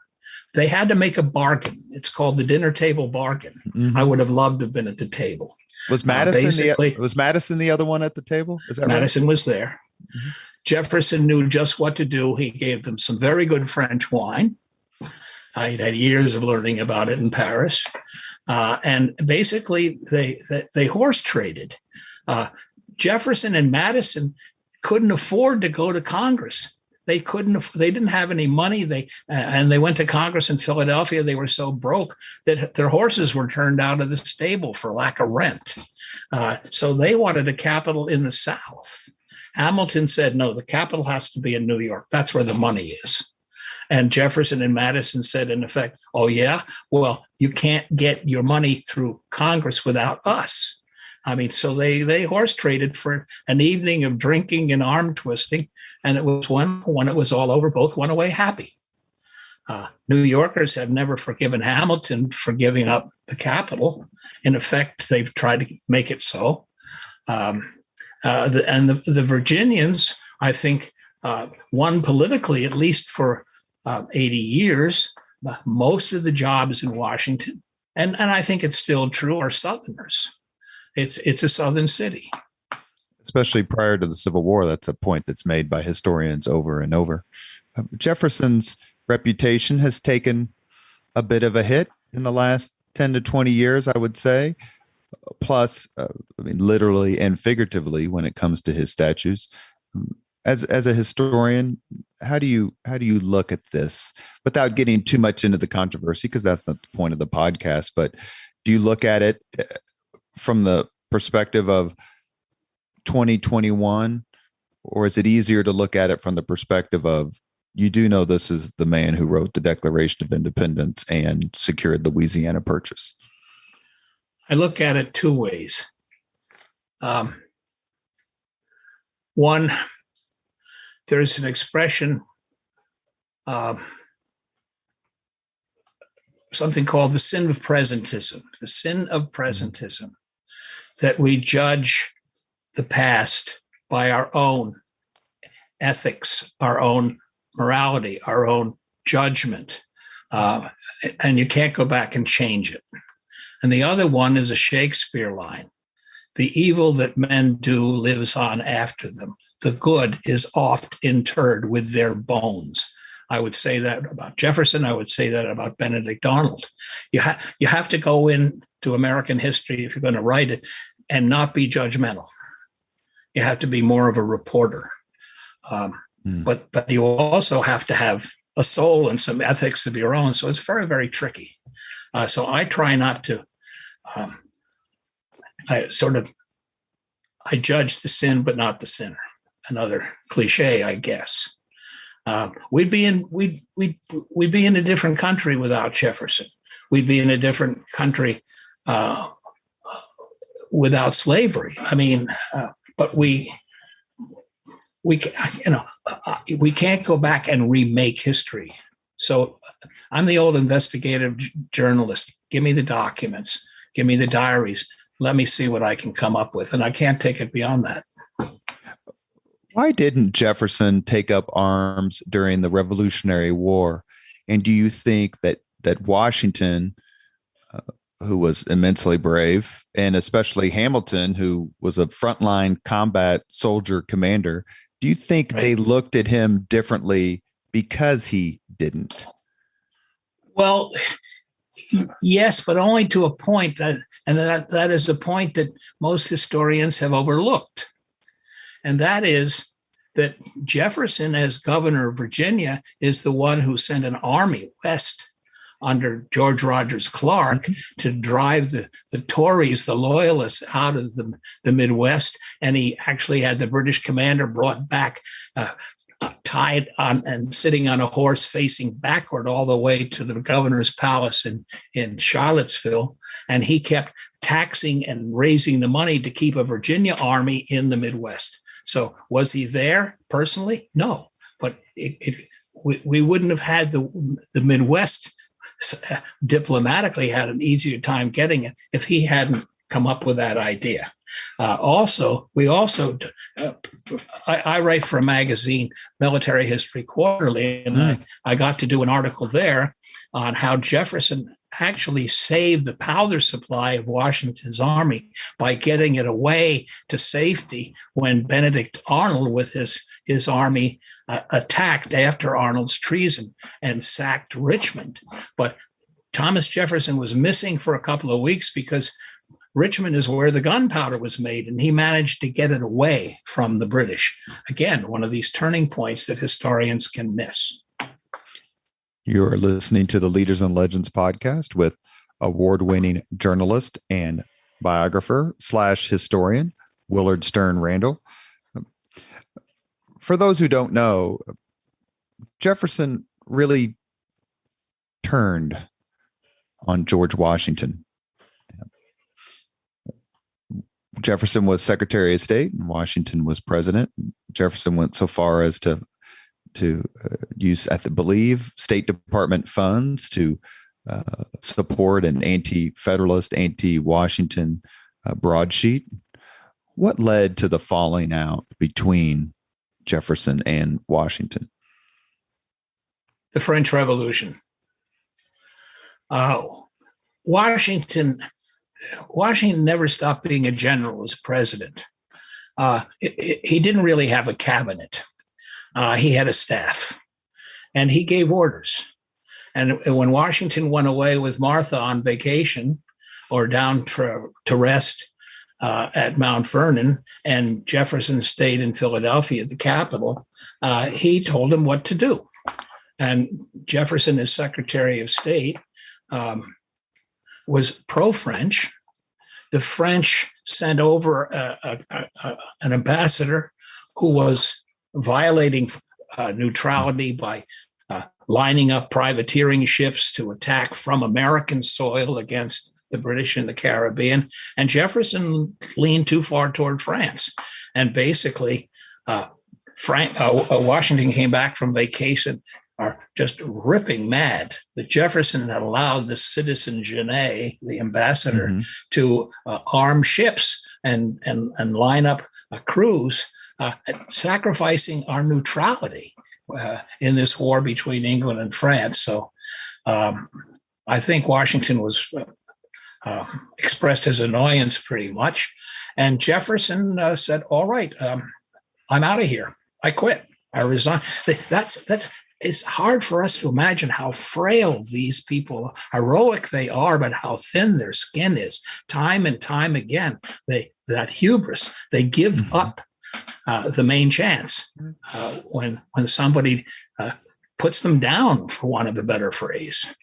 They had to make a bargain. It's called the dinner table bargain. Mm-hmm. I would have loved to have been at the table. Was Madison the other one at the table? Is that Madison right? was there. Mm-hmm. Jefferson knew just what to do. He gave them some very good French wine. I'd had years of learning about it in Paris. And basically, they horse traded. Jefferson and Madison couldn't afford to go to Congress. They didn't have any money. And they went to Congress in Philadelphia. They were so broke that their horses were turned out of the stable for lack of rent. So they wanted a capital in the South. Hamilton said, no, the capital has to be in New York. That's where the money is. And Jefferson and Madison said, in effect, oh, yeah, well, you can't get your money through Congress without us. I mean, so they horse traded for an evening of drinking and arm twisting. And it was when it was all over, both went away happy. New Yorkers have never forgiven Hamilton for giving up the capital. In effect, they've tried to make it so. The Virginians, I think, won politically, at least for 80 years, most of the jobs in Washington, and I think it's still true, are Southerners. It's a Southern city. Especially prior to the Civil War, that's a point that's made by historians over and over. Jefferson's reputation has taken a bit of a hit in the last 10 to 20 years, I would say. Plus, I mean, literally and figuratively, when it comes to his statues. As a historian, how do you look at this without getting too much into the controversy? Because that's not the point of the podcast. But do you look at it from the perspective of 2021, or is it easier to look at it from the perspective of, you do know this is the man who wrote the Declaration of Independence and secured Louisiana Purchase? I look at it two ways. One, there's an expression, something called the sin of presentism, that we judge the past by our own ethics, our own morality, our own judgment, and you can't go back and change it. And the other one is a Shakespeare line: the evil that men do lives on after them. The good is oft interred with their bones. I would say that about Jefferson. I would say that about Benedict Arnold. You have to go into American history, if you're going to write it, and not be judgmental. You have to be more of a reporter. But you also have to have a soul and some ethics of your own. So it's very, very tricky. So I try not to, I judge the sin, but not the sinner. Another cliche, I guess. We'd be in a different country without Jefferson. We'd be in a different country without slavery. I mean, but we can't go back and remake history. So I'm the old investigative journalist. Give me the documents, give me the diaries. Let me see what I can come up with. And I can't take it beyond that. Why didn't Jefferson take up arms during the Revolutionary War? And do you think that Washington, who was immensely brave, and especially Hamilton, who was a frontline combat soldier commander, do you think they looked at him differently because he didn't? Well, yes, but only to a point, that is a point that most historians have overlooked. And that is that Jefferson, as governor of Virginia, is the one who sent an army west under George Rogers Clark to drive the Tories, the Loyalists, out of the Midwest. And he actually had the British commander brought back, tied on and sitting on a horse facing backward all the way to the governor's palace in Charlottesville. And he kept taxing and raising the money to keep a Virginia army in the Midwest. So was he there personally? No, but we wouldn't have had the Midwest diplomatically had an easier time getting it if he hadn't come up with that idea. I write for a magazine, Military History Quarterly, and I got to do an article there on how Jefferson actually saved the powder supply of Washington's army by getting it away to safety when Benedict Arnold with his army attacked after Arnold's treason and sacked Richmond. But Thomas Jefferson was missing for a couple of weeks because Richmond is where the gunpowder was made, and he managed to get it away from the British. Again, one of these turning points that historians can miss. You're listening to the Leaders and Legends podcast with award-winning journalist and biographer / historian, Willard Sterne Randall. For those who don't know, Jefferson really turned on George Washington. Jefferson was Secretary of State and Washington was president. Jefferson went so far as to use, I believe, State Department funds to support an anti-Federalist, anti-Washington broadsheet. What led to the falling out between Jefferson and Washington? The French Revolution. Uh, Washington Washington never stopped being a general as president. He didn't really have a cabinet. He had a staff, and he gave orders. And when Washington went away with Martha on vacation or down to rest at Mount Vernon, and Jefferson stayed in Philadelphia, the capital, he told him what to do. And Jefferson, as Secretary of State, was pro-French. The French sent over an ambassador who was violating neutrality by lining up privateering ships to attack from American soil against the British in the Caribbean. And Jefferson leaned too far toward France. And basically, Washington came back from vacation are just ripping mad that Jefferson had allowed the citizen Genet, the ambassador, to arm ships and line up a cruise, sacrificing our neutrality in this war between England and France. So I think Washington was expressed his annoyance pretty much. And Jefferson said, all right, I'm out of here. I quit. I resign. It's hard for us to imagine how frail these people, heroic they are, but how thin their skin is. Time and time again, that hubris, they give up the main chance when somebody puts them down, for want of a better phrase.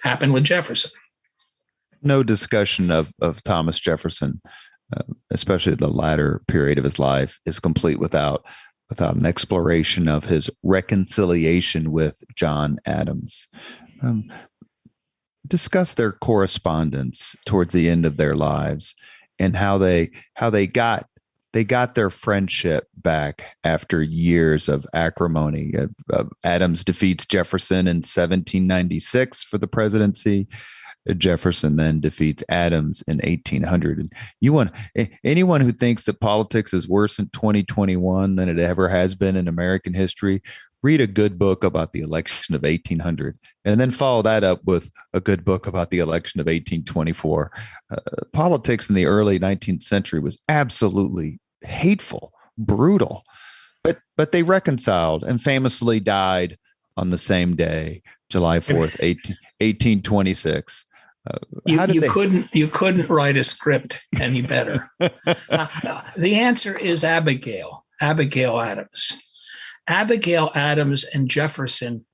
Happened with Jefferson. No discussion of Thomas Jefferson, especially the latter period of his life, is complete without an exploration of his reconciliation with John Adams. Discuss their correspondence towards the end of their lives and how they got their friendship back after years of acrimony. Adams defeats Jefferson in 1796 for the presidency. Jefferson then defeats Adams in 1800. And anyone who thinks that politics is worse in 2021 than it ever has been in American history, read a good book about the election of 1800, and then follow that up with a good book about the election of 1824. Politics in the early 19th century was absolutely hateful, brutal, but they reconciled and famously died on the same day, July 4th, 1826. You couldn't write a script any better. The answer is Abigail Adams. Abigail Adams and Jefferson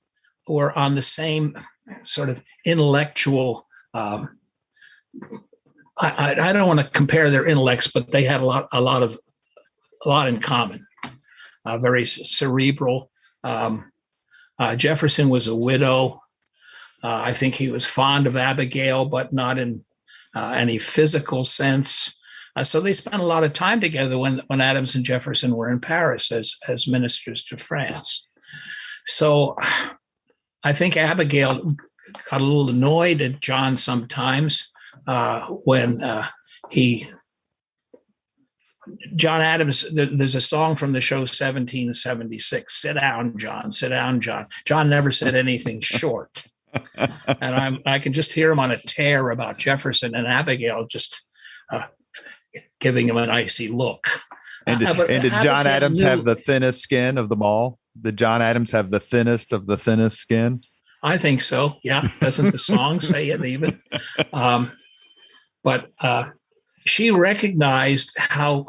were on the same sort of intellectual. I don't want to compare their intellects, but they had a lot in common. Very cerebral. Jefferson was a widow. I think he was fond of Abigail, but not in any physical sense. So they spent a lot of time together when Adams and Jefferson were in Paris as ministers to France. So I think Abigail got a little annoyed at John sometimes when John Adams, there's a song from the show 1776, "Sit down, John, sit down, John." John never said anything short. And I can just hear him on a tear about Jefferson, and Abigail just giving him an icy look. And did John Adams have the thinnest skin of them all? Did John Adams have the thinnest of the thinnest skin? I think so. Yeah. Doesn't the song say it even? But she recognized how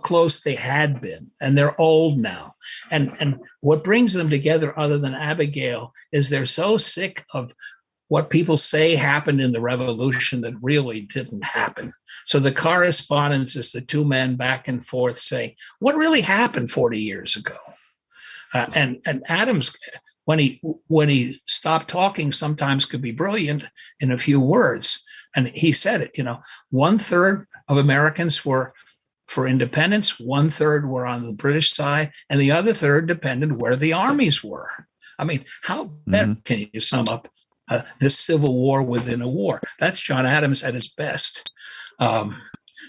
close they had been, and they're old now. And what brings them together, other than Abigail, is they're so sick of what people say happened in the Revolution that really didn't happen. So the correspondence is the two men back and forth saying, what really happened 40 years ago? And Adams, when he stopped talking, sometimes could be brilliant in a few words. And he said it, 1/3 of Americans were for independence, 1/3 were on the British side, and the other third depended where the armies were. I mean, how better can you sum up this civil war within a war? That's John Adams at his best.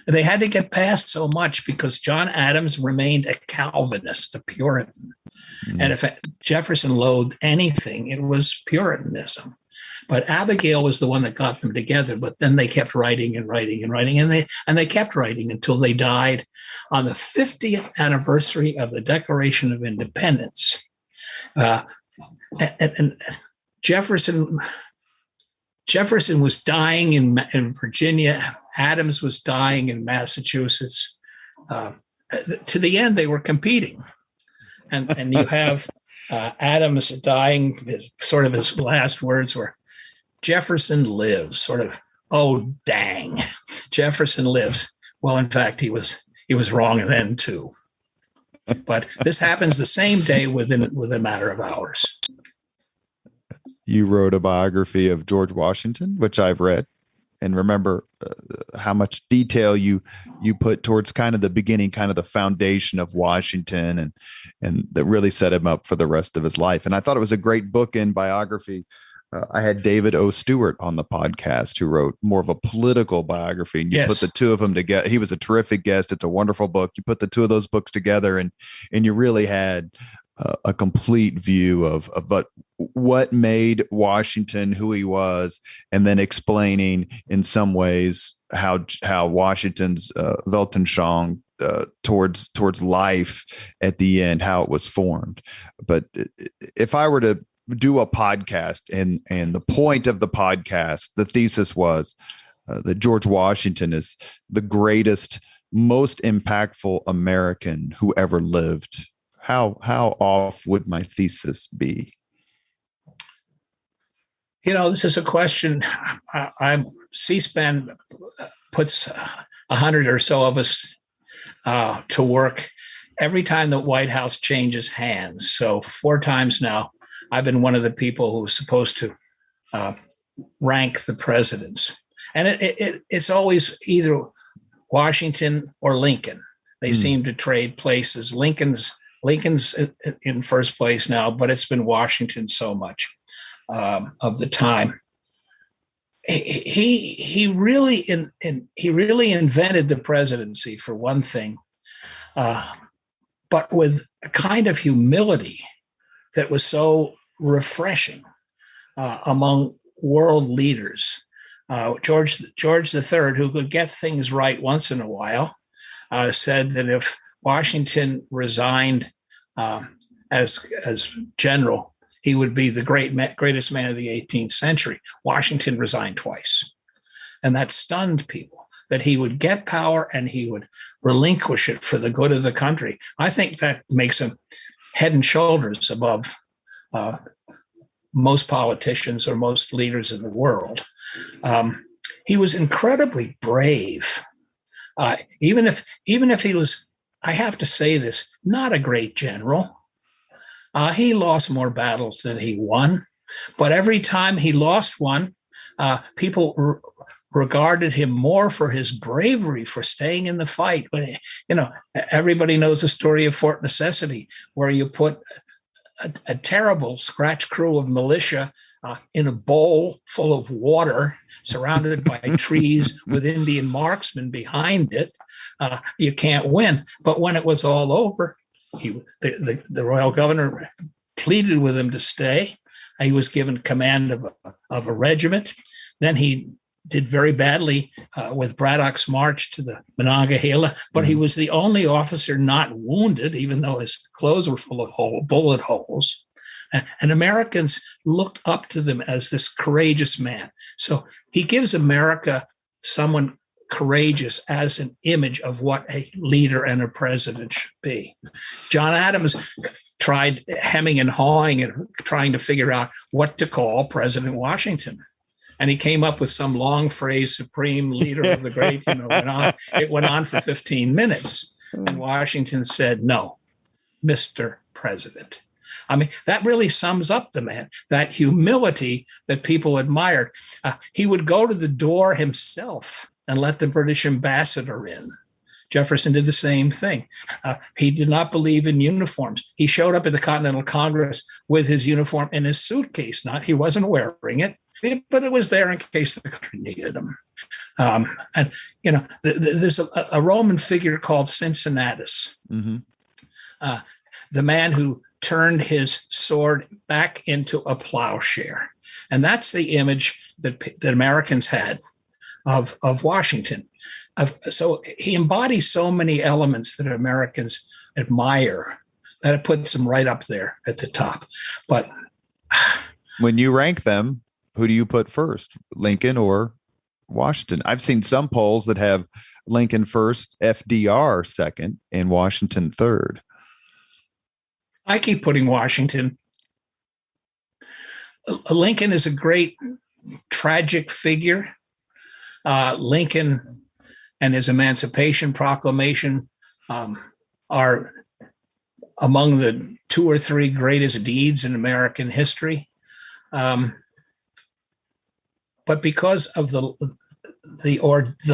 They had to get past so much because John Adams remained a Calvinist, a Puritan. Mm-hmm. And if Jefferson loathed anything, it was Puritanism. But Abigail was the one that got them together. But then they kept writing and writing and writing, and they kept writing until they died on the 50th anniversary of the Declaration of Independence. And Jefferson was dying in Virginia. Adams was dying in Massachusetts. To the end, they were competing, and you have Adams dying. Sort of his last words were, "Jefferson lives." Sort of, oh dang, Jefferson lives. Well, in fact, he was wrong then too. But this happens the same day within a matter of hours. You wrote a biography of George Washington, which I've read, and remember how much detail you put towards kind of the beginning, kind of the foundation of Washington, and that really set him up for the rest of his life. And I thought it was a great bookend biography. I had David O. Stewart on the podcast, who wrote more of a political biography, and you put the two of them together. He was a terrific guest. It's a wonderful book. You put the two of those books together, and you really had a complete view of what made Washington who he was, and then explaining in some ways how Washington's Weltanschauung towards life at the end, how it was formed. But if I were to do a podcast, and the point of the podcast, the thesis was that George Washington is the greatest, most impactful American who ever lived, how off would my thesis be? This is a question. C-SPAN puts 100 or so of us to work every time the White House changes hands. So 4 times now, I've been one of the people who was supposed to rank the presidents. And it's always either Washington or Lincoln. They seem to trade places. Lincoln's in first place now, but it's been Washington so much of the time. He really invented the presidency, for one thing, but with a kind of humility that was so refreshing among world leaders. George III, who could get things right once in a while, said that if Washington resigned as general, he would be the greatest man of the 18th century. Washington resigned twice. And that stunned people, that he would get power and he would relinquish it for the good of the country. I think that makes him head and shoulders above most politicians or most leaders in the world. He was incredibly brave. Even if he was, I have to say this, not a great general. He lost more battles than he won, but every time he lost one, people regarded him more for his bravery, for staying in the fight. Everybody knows the story of Fort Necessity, where you put a terrible scratch crew of militia in a bowl full of water, surrounded by trees with Indian marksmen behind it. You can't win. But when it was all over, the royal governor pleaded with him to stay. He was given command of a regiment. Then he did very badly with Braddock's march to the Monongahela, but he was the only officer not wounded, even though his clothes were full of bullet holes. And Americans looked up to them as this courageous man. So he gives America someone courageous as an image of what a leader and a president should be. John Adams tried hemming and hawing and trying to figure out what to call President Washington. And he came up with some long phrase, supreme leader of the great, it went on for 15 minutes. And Washington said, no, Mr. President. I mean, that really sums up the man, that humility that people admired. He would go to the door himself and let the British ambassador in. Jefferson did the same thing. He did not believe in uniforms. He showed up at the Continental Congress with his uniform in his suitcase. He wasn't wearing it. but it was there in case the country needed them. And there's a Roman figure called Cincinnatus, the man who turned his sword back into a plowshare, and that's the image that Americans had of Washington. So he embodies so many elements that Americans admire that it puts him right up there at the top. But when you rank them, who do you put first, Lincoln or Washington? I've seen some polls that have Lincoln first, FDR second, and Washington third. I keep putting Washington. Lincoln is a great tragic figure. Lincoln and his Emancipation Proclamation are among the 2 or 3 greatest deeds in American history. But because of the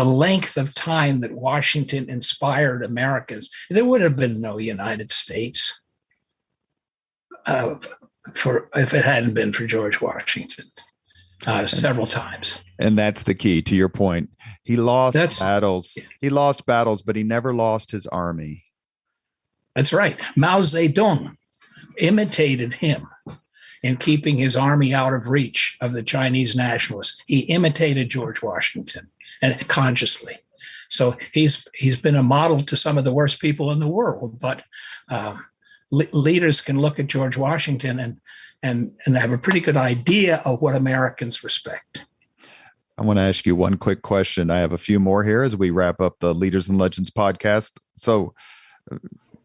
length of time that Washington inspired Americans, there would have been no United States if it hadn't been for George Washington several times. And that's the key to your point. He lost battles. Yeah. He lost battles, but he never lost his army. That's right. Mao Zedong imitated him in keeping his army out of reach of the Chinese nationalists. He imitated George Washington, and consciously. So he's been a model to some of the worst people in the world. But leaders can look at George Washington and have a pretty good idea of what Americans respect. I want to ask you one quick question. I have a few more here as we wrap up the Leaders and Legends podcast. So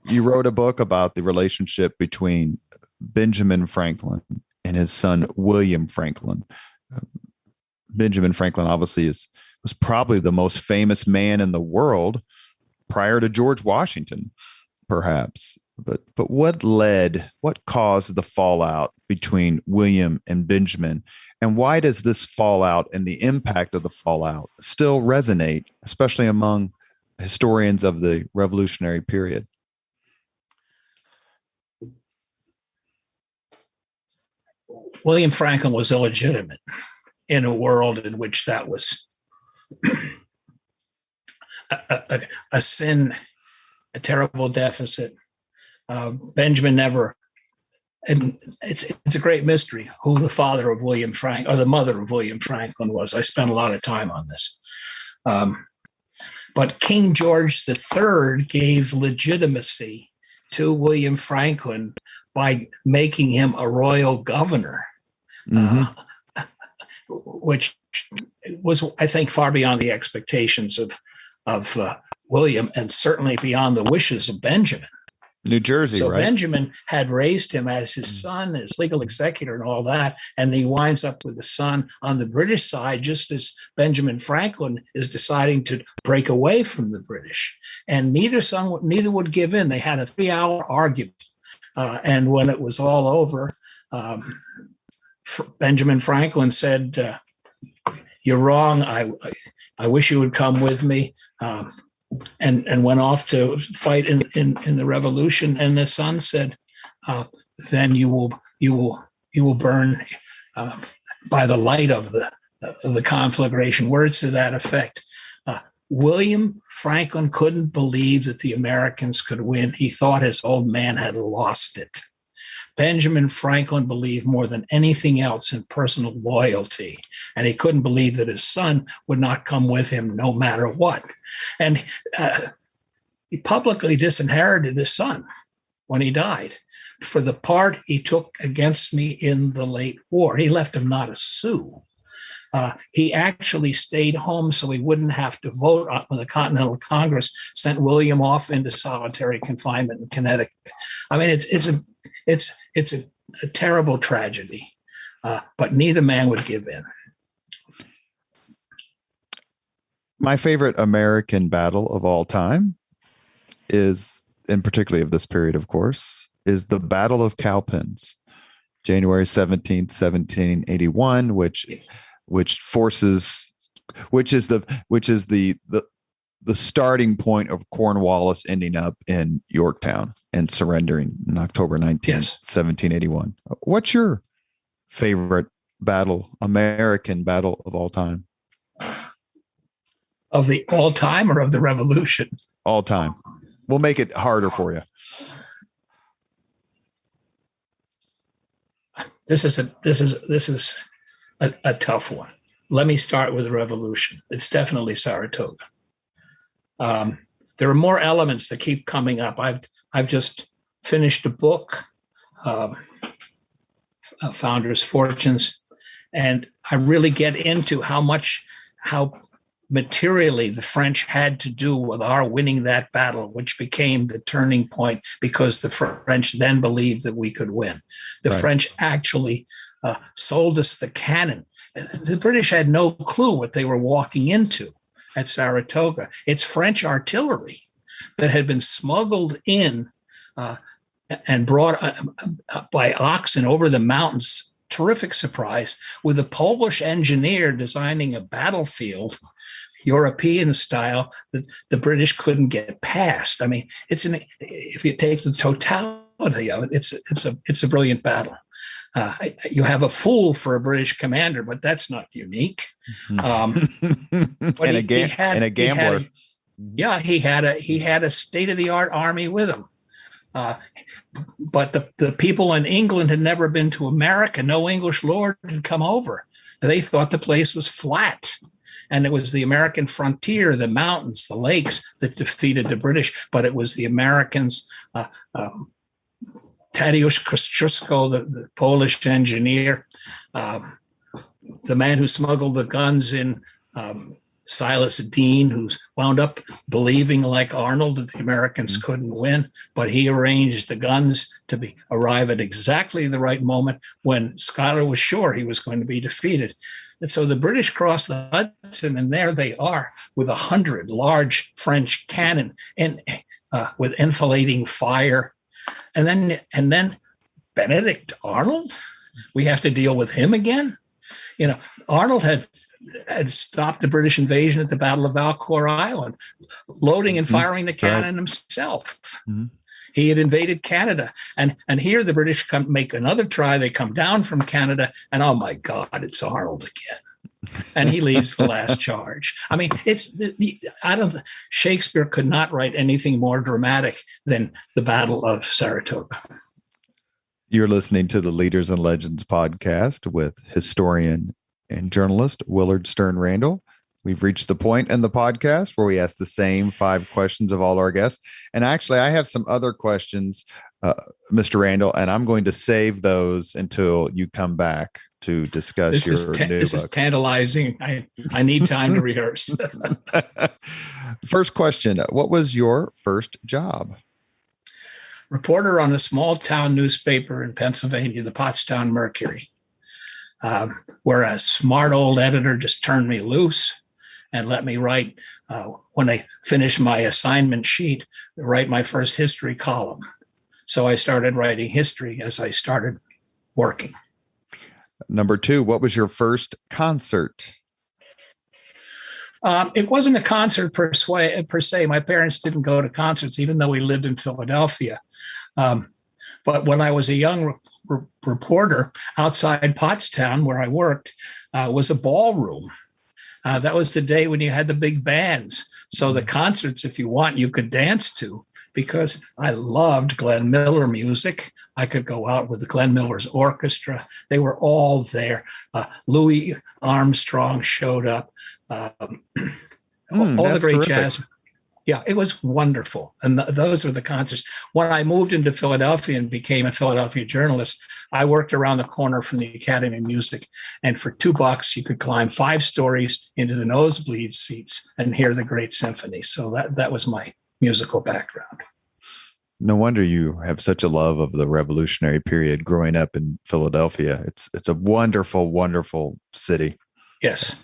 you wrote a book about the relationship between Benjamin Franklin and his son, William Franklin. Benjamin Franklin obviously was probably the most famous man in the world prior to George Washington, perhaps. But what caused the fallout between William and Benjamin? And why does this fallout and the impact of the fallout still resonate, especially among historians of the Revolutionary period? William Franklin was illegitimate in a world in which that was a sin, a terrible deficit. Benjamin never, and it's a great mystery who the father of William Franklin or the mother of William Franklin was. I spent a lot of time on this. But King George III gave legitimacy to William Franklin by making him a royal governor, which was, I think, far beyond the expectations of William, and certainly beyond the wishes of Benjamin. New Jersey, so right? Benjamin had raised him as his son, his legal executor and all that, and he winds up with a son on the British side, just as Benjamin Franklin is deciding to break away from the British. And neither would give in. They had a 3-hour argument. And when it was all over, Benjamin Franklin said, "You're wrong. I wish you would come with me." And went off to fight in the revolution. And the son said, "Then you will burn by the light of the conflagration." Words to that effect. William Franklin couldn't believe that the Americans could win. He thought his old man had lost it. Benjamin Franklin believed more than anything else in personal loyalty, and he couldn't believe that his son would not come with him no matter what. And he publicly disinherited his son when he died for the part he took against me in the late war. He left him not a sou. He actually stayed home so he wouldn't have to vote when the Continental Congress sent William off into solitary confinement in Connecticut. I mean, it's a terrible tragedy, but neither man would give in. My favorite American battle of all time is, and particularly of this period, of course, is the Battle of Cowpens, January 17th, 1781, which is the starting point of Cornwallis ending up in Yorktown and surrendering on October 19th, 1781. What's your favorite American battle of all time? Of the all time or of the revolution? All time. We'll make it harder for you. This is a tough one. Let me start with the revolution. It's definitely Saratoga. There are more elements that keep coming up. I've just finished a book, Founders' Fortunes, and I really get into how materially the French had to do with our winning that battle, which became the turning point because the French then believed that we could win. The French actually sold us the cannon. The British had no clue what they were walking into at Saratoga. It's French artillery that had been smuggled in and brought by oxen over the mountains. Terrific surprise, with a Polish engineer designing a battlefield, European style, that the British couldn't get past. I mean, if you take the totality of it, it's a brilliant battle. You have a fool for a British commander, but that's not unique. And a gambler. He had a state-of-the-art army with him. But the people in England had never been to America. No English lord had come over. They thought the place was flat. And it was the American frontier, the mountains, the lakes that defeated the British. But it was the Americans, Tadeusz Kosciuszko, the Polish engineer, the man who smuggled the guns in, Silas Deane, who's wound up believing, like Arnold, that the Americans couldn't win, but he arranged the guns to arrive at exactly the right moment when Schuyler was sure he was going to be defeated. And so the British crossed the Hudson, and there they are with 100 large French cannon and with enfilading fire. And then Benedict Arnold, we have to deal with him again. Arnold had stopped the British invasion at the Battle of Valcour Island, loading and firing the cannon himself. Mm-hmm. He had invaded Canada. And here the British make another try. They come down from Canada, and oh my God, it's Arnold again. And he leads the last charge. I mean, Shakespeare could not write anything more dramatic than the Battle of Saratoga. You're listening to the Leaders and Legends podcast with historian and journalist Willard Sterne Randall. We've reached the point in the podcast where we ask the same 5 questions of all our guests. And actually, I have some other questions, Mr. Randall, and I'm going to save those until you come back to discuss your new book. This is tantalizing. I need time to rehearse. First question, what was your first job? Reporter on a small town newspaper in Pennsylvania, the Pottstown Mercury. Where a smart old editor just turned me loose and let me write, when I finished my assignment sheet, write my first history column. So I started writing history as I started working. Number 2, what was your first concert? It wasn't a concert per se. My parents didn't go to concerts, even though we lived in Philadelphia. But when I was a young reporter, outside Pottstown, where I worked, was a ballroom. That was the day when you had the big bands. So the concerts, if you want, you could dance to, because I loved Glenn Miller music. I could go out with the Glenn Miller's orchestra. They were all there. Louis Armstrong showed up. All the great terrific. Jazz. Yeah, it was wonderful. And those were the concerts. When I moved into Philadelphia and became a Philadelphia journalist, I worked around the corner from the Academy of Music. And for $2, you could climb 5 stories into the nosebleed seats and hear the great symphony. So that was my musical background. No wonder you have such a love of the Revolutionary period growing up in Philadelphia. It's a wonderful, wonderful city. Yes.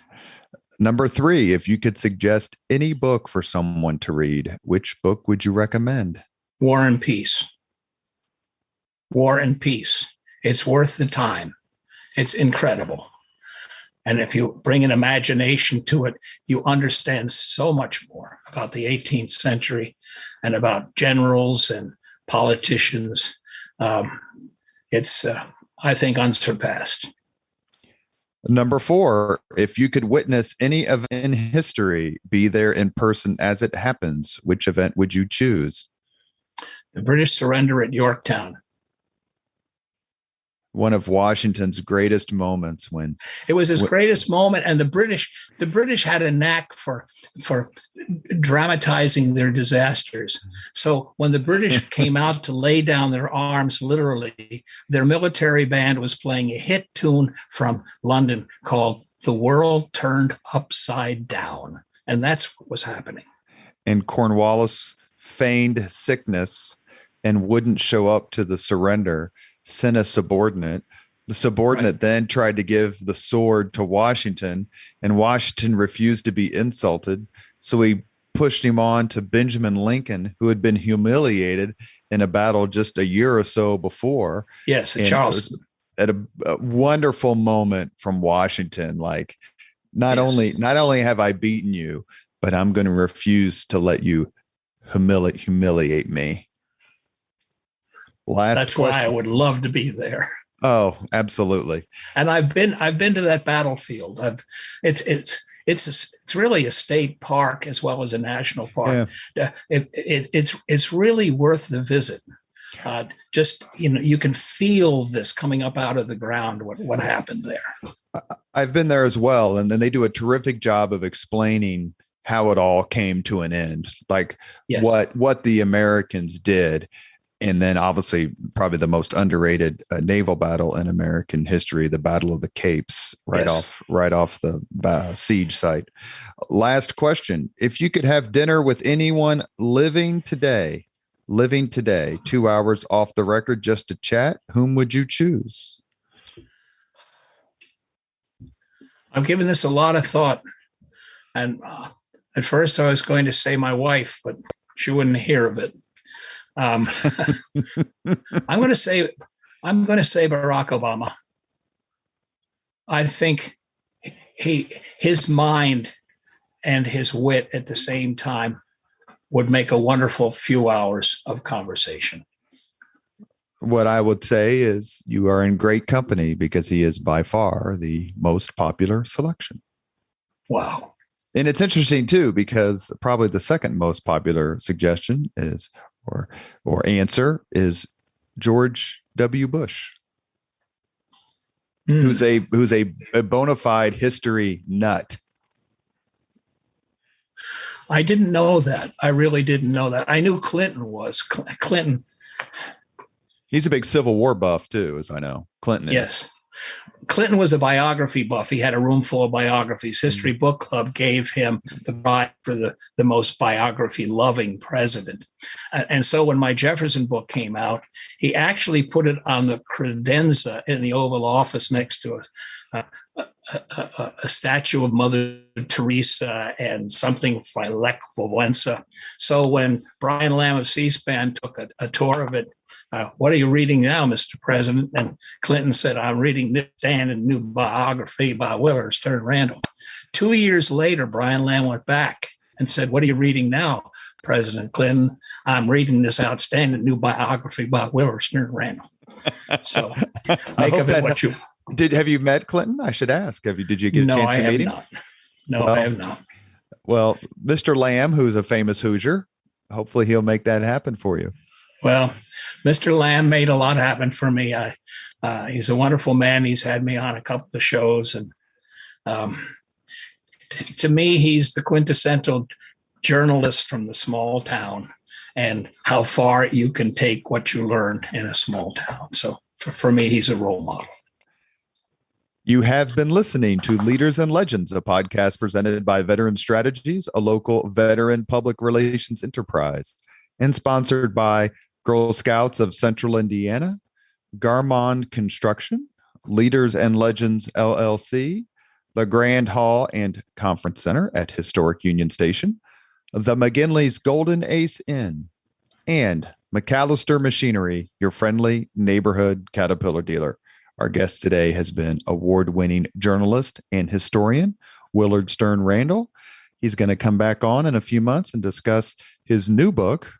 Number 3, if you could suggest any book for someone to read, which book would you recommend? War and Peace. War and Peace. It's worth the time. It's incredible. And if you bring an imagination to it, you understand so much more about the 18th century and about generals and politicians. It's, I think, unsurpassed. Number 4, if you could witness any event in history, be there in person as it happens, which event would you choose? The British surrender at Yorktown. One of Washington's greatest moments when it was his greatest moment, and the British had a knack for dramatizing their disasters. So when the British came out to lay down their arms, literally, their military band was playing a hit tune from London called "The World Turned Upside Down," and that's what was happening. And Cornwallis feigned sickness and wouldn't show up to the surrender, sent a subordinate. The subordinate then tried to give the sword to Washington, and Washington refused to be insulted. So he pushed him on to Benjamin Lincoln, who had been humiliated in a battle just a year or so before. Yes, at Charleston. At a wonderful moment from Washington, like not only have I beaten you, but I'm going to refuse to let you humiliate me. That's why I would love to be there. Oh, absolutely. And I've been to that battlefield. It's really a state park as well as a national park. Yeah. It's really worth the visit. You can feel this coming up out of the ground. What happened there? I've been there as well, and then they do a terrific job of explaining how it all came to an end, like what the Americans did. And then obviously probably the most underrated naval battle in American history, the Battle of the Capes, right off the siege site. Last question. If you could have dinner with anyone living today, 2 hours off the record just to chat, whom would you choose? I've given this a lot of thought. And at first I was going to say my wife, but she wouldn't hear of it. I'm going to say Barack Obama. I think his mind and his wit at the same time would make a wonderful few hours of conversation. What I would say is you are in great company, because he is by far the most popular selection. Wow. And it's interesting too, because probably the second most popular suggestion is or answer is George W. Bush, who's a bona fide history nut. I didn't know that. I really didn't know that. I knew Clinton was. Clinton. He's a big Civil War buff too, as I know. Clinton is. Yes. Clinton was a biography buff. He had a room full of biographies. History Book Club gave him the prize for the most biography-loving president. And so when my Jefferson book came out, he actually put it on the credenza in the Oval Office next to a statue of Mother Teresa and something for Lech Walesa. So when Brian Lamb of C-SPAN took a tour of it, what are you reading now, Mr. President? And Clinton said, I'm reading Nip Dan and New Biography by Willard Sterne Randall. 2 years later, Brian Lamb went back and said, what are you reading now, President Clinton? I'm reading this outstanding new biography by Willard Sterne Randall. So make of it what you... Have you met Clinton? I should ask. Did you get a chance to meet him? No, I have not. Well, Mr. Lamb, who's a famous Hoosier, hopefully he'll make that happen for you. Well, Mr. Lamb made a lot happen for me. He's a wonderful man. He's had me on a couple of shows. And to me, he's the quintessential journalist from the small town and how far you can take what you learned in a small town. So for me, he's a role model. You have been listening to Leaders and Legends, a podcast presented by Veteran Strategies, a local veteran public relations enterprise, and sponsored by Girl Scouts of Central Indiana, Garmond Construction, Leaders and Legends LLC, the Grand Hall and Conference Center at Historic Union Station, the McGinley's Golden Ace Inn, and McAllister Machinery, your friendly neighborhood Caterpillar dealer. Our guest today has been award-winning journalist and historian Willard Sterne Randall. He's going to come back on in a few months and discuss his new book,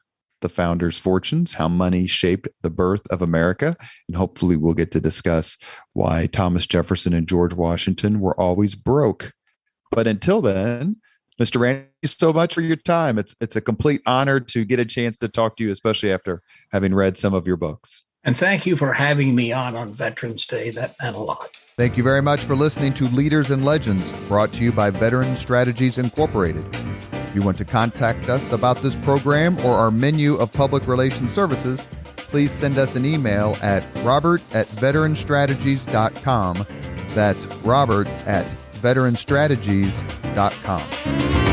the founders' fortunes, how money shaped the birth of America, and hopefully we'll get to discuss why Thomas Jefferson and George Washington were always broke. But until then, Mr. Rand, thank you so much for your time. It's a complete honor to get a chance to talk to you, especially after having read some of your books. And thank you for having me on Veterans Day. That meant a lot. Thank you very much for listening to Leaders and Legends, brought to you by Veteran Strategies Incorporated. If you want to contact us about this program or our menu of public relations services, please send us an email at robert@veteranstrategies.com. That's robert@veteranstrategies.com.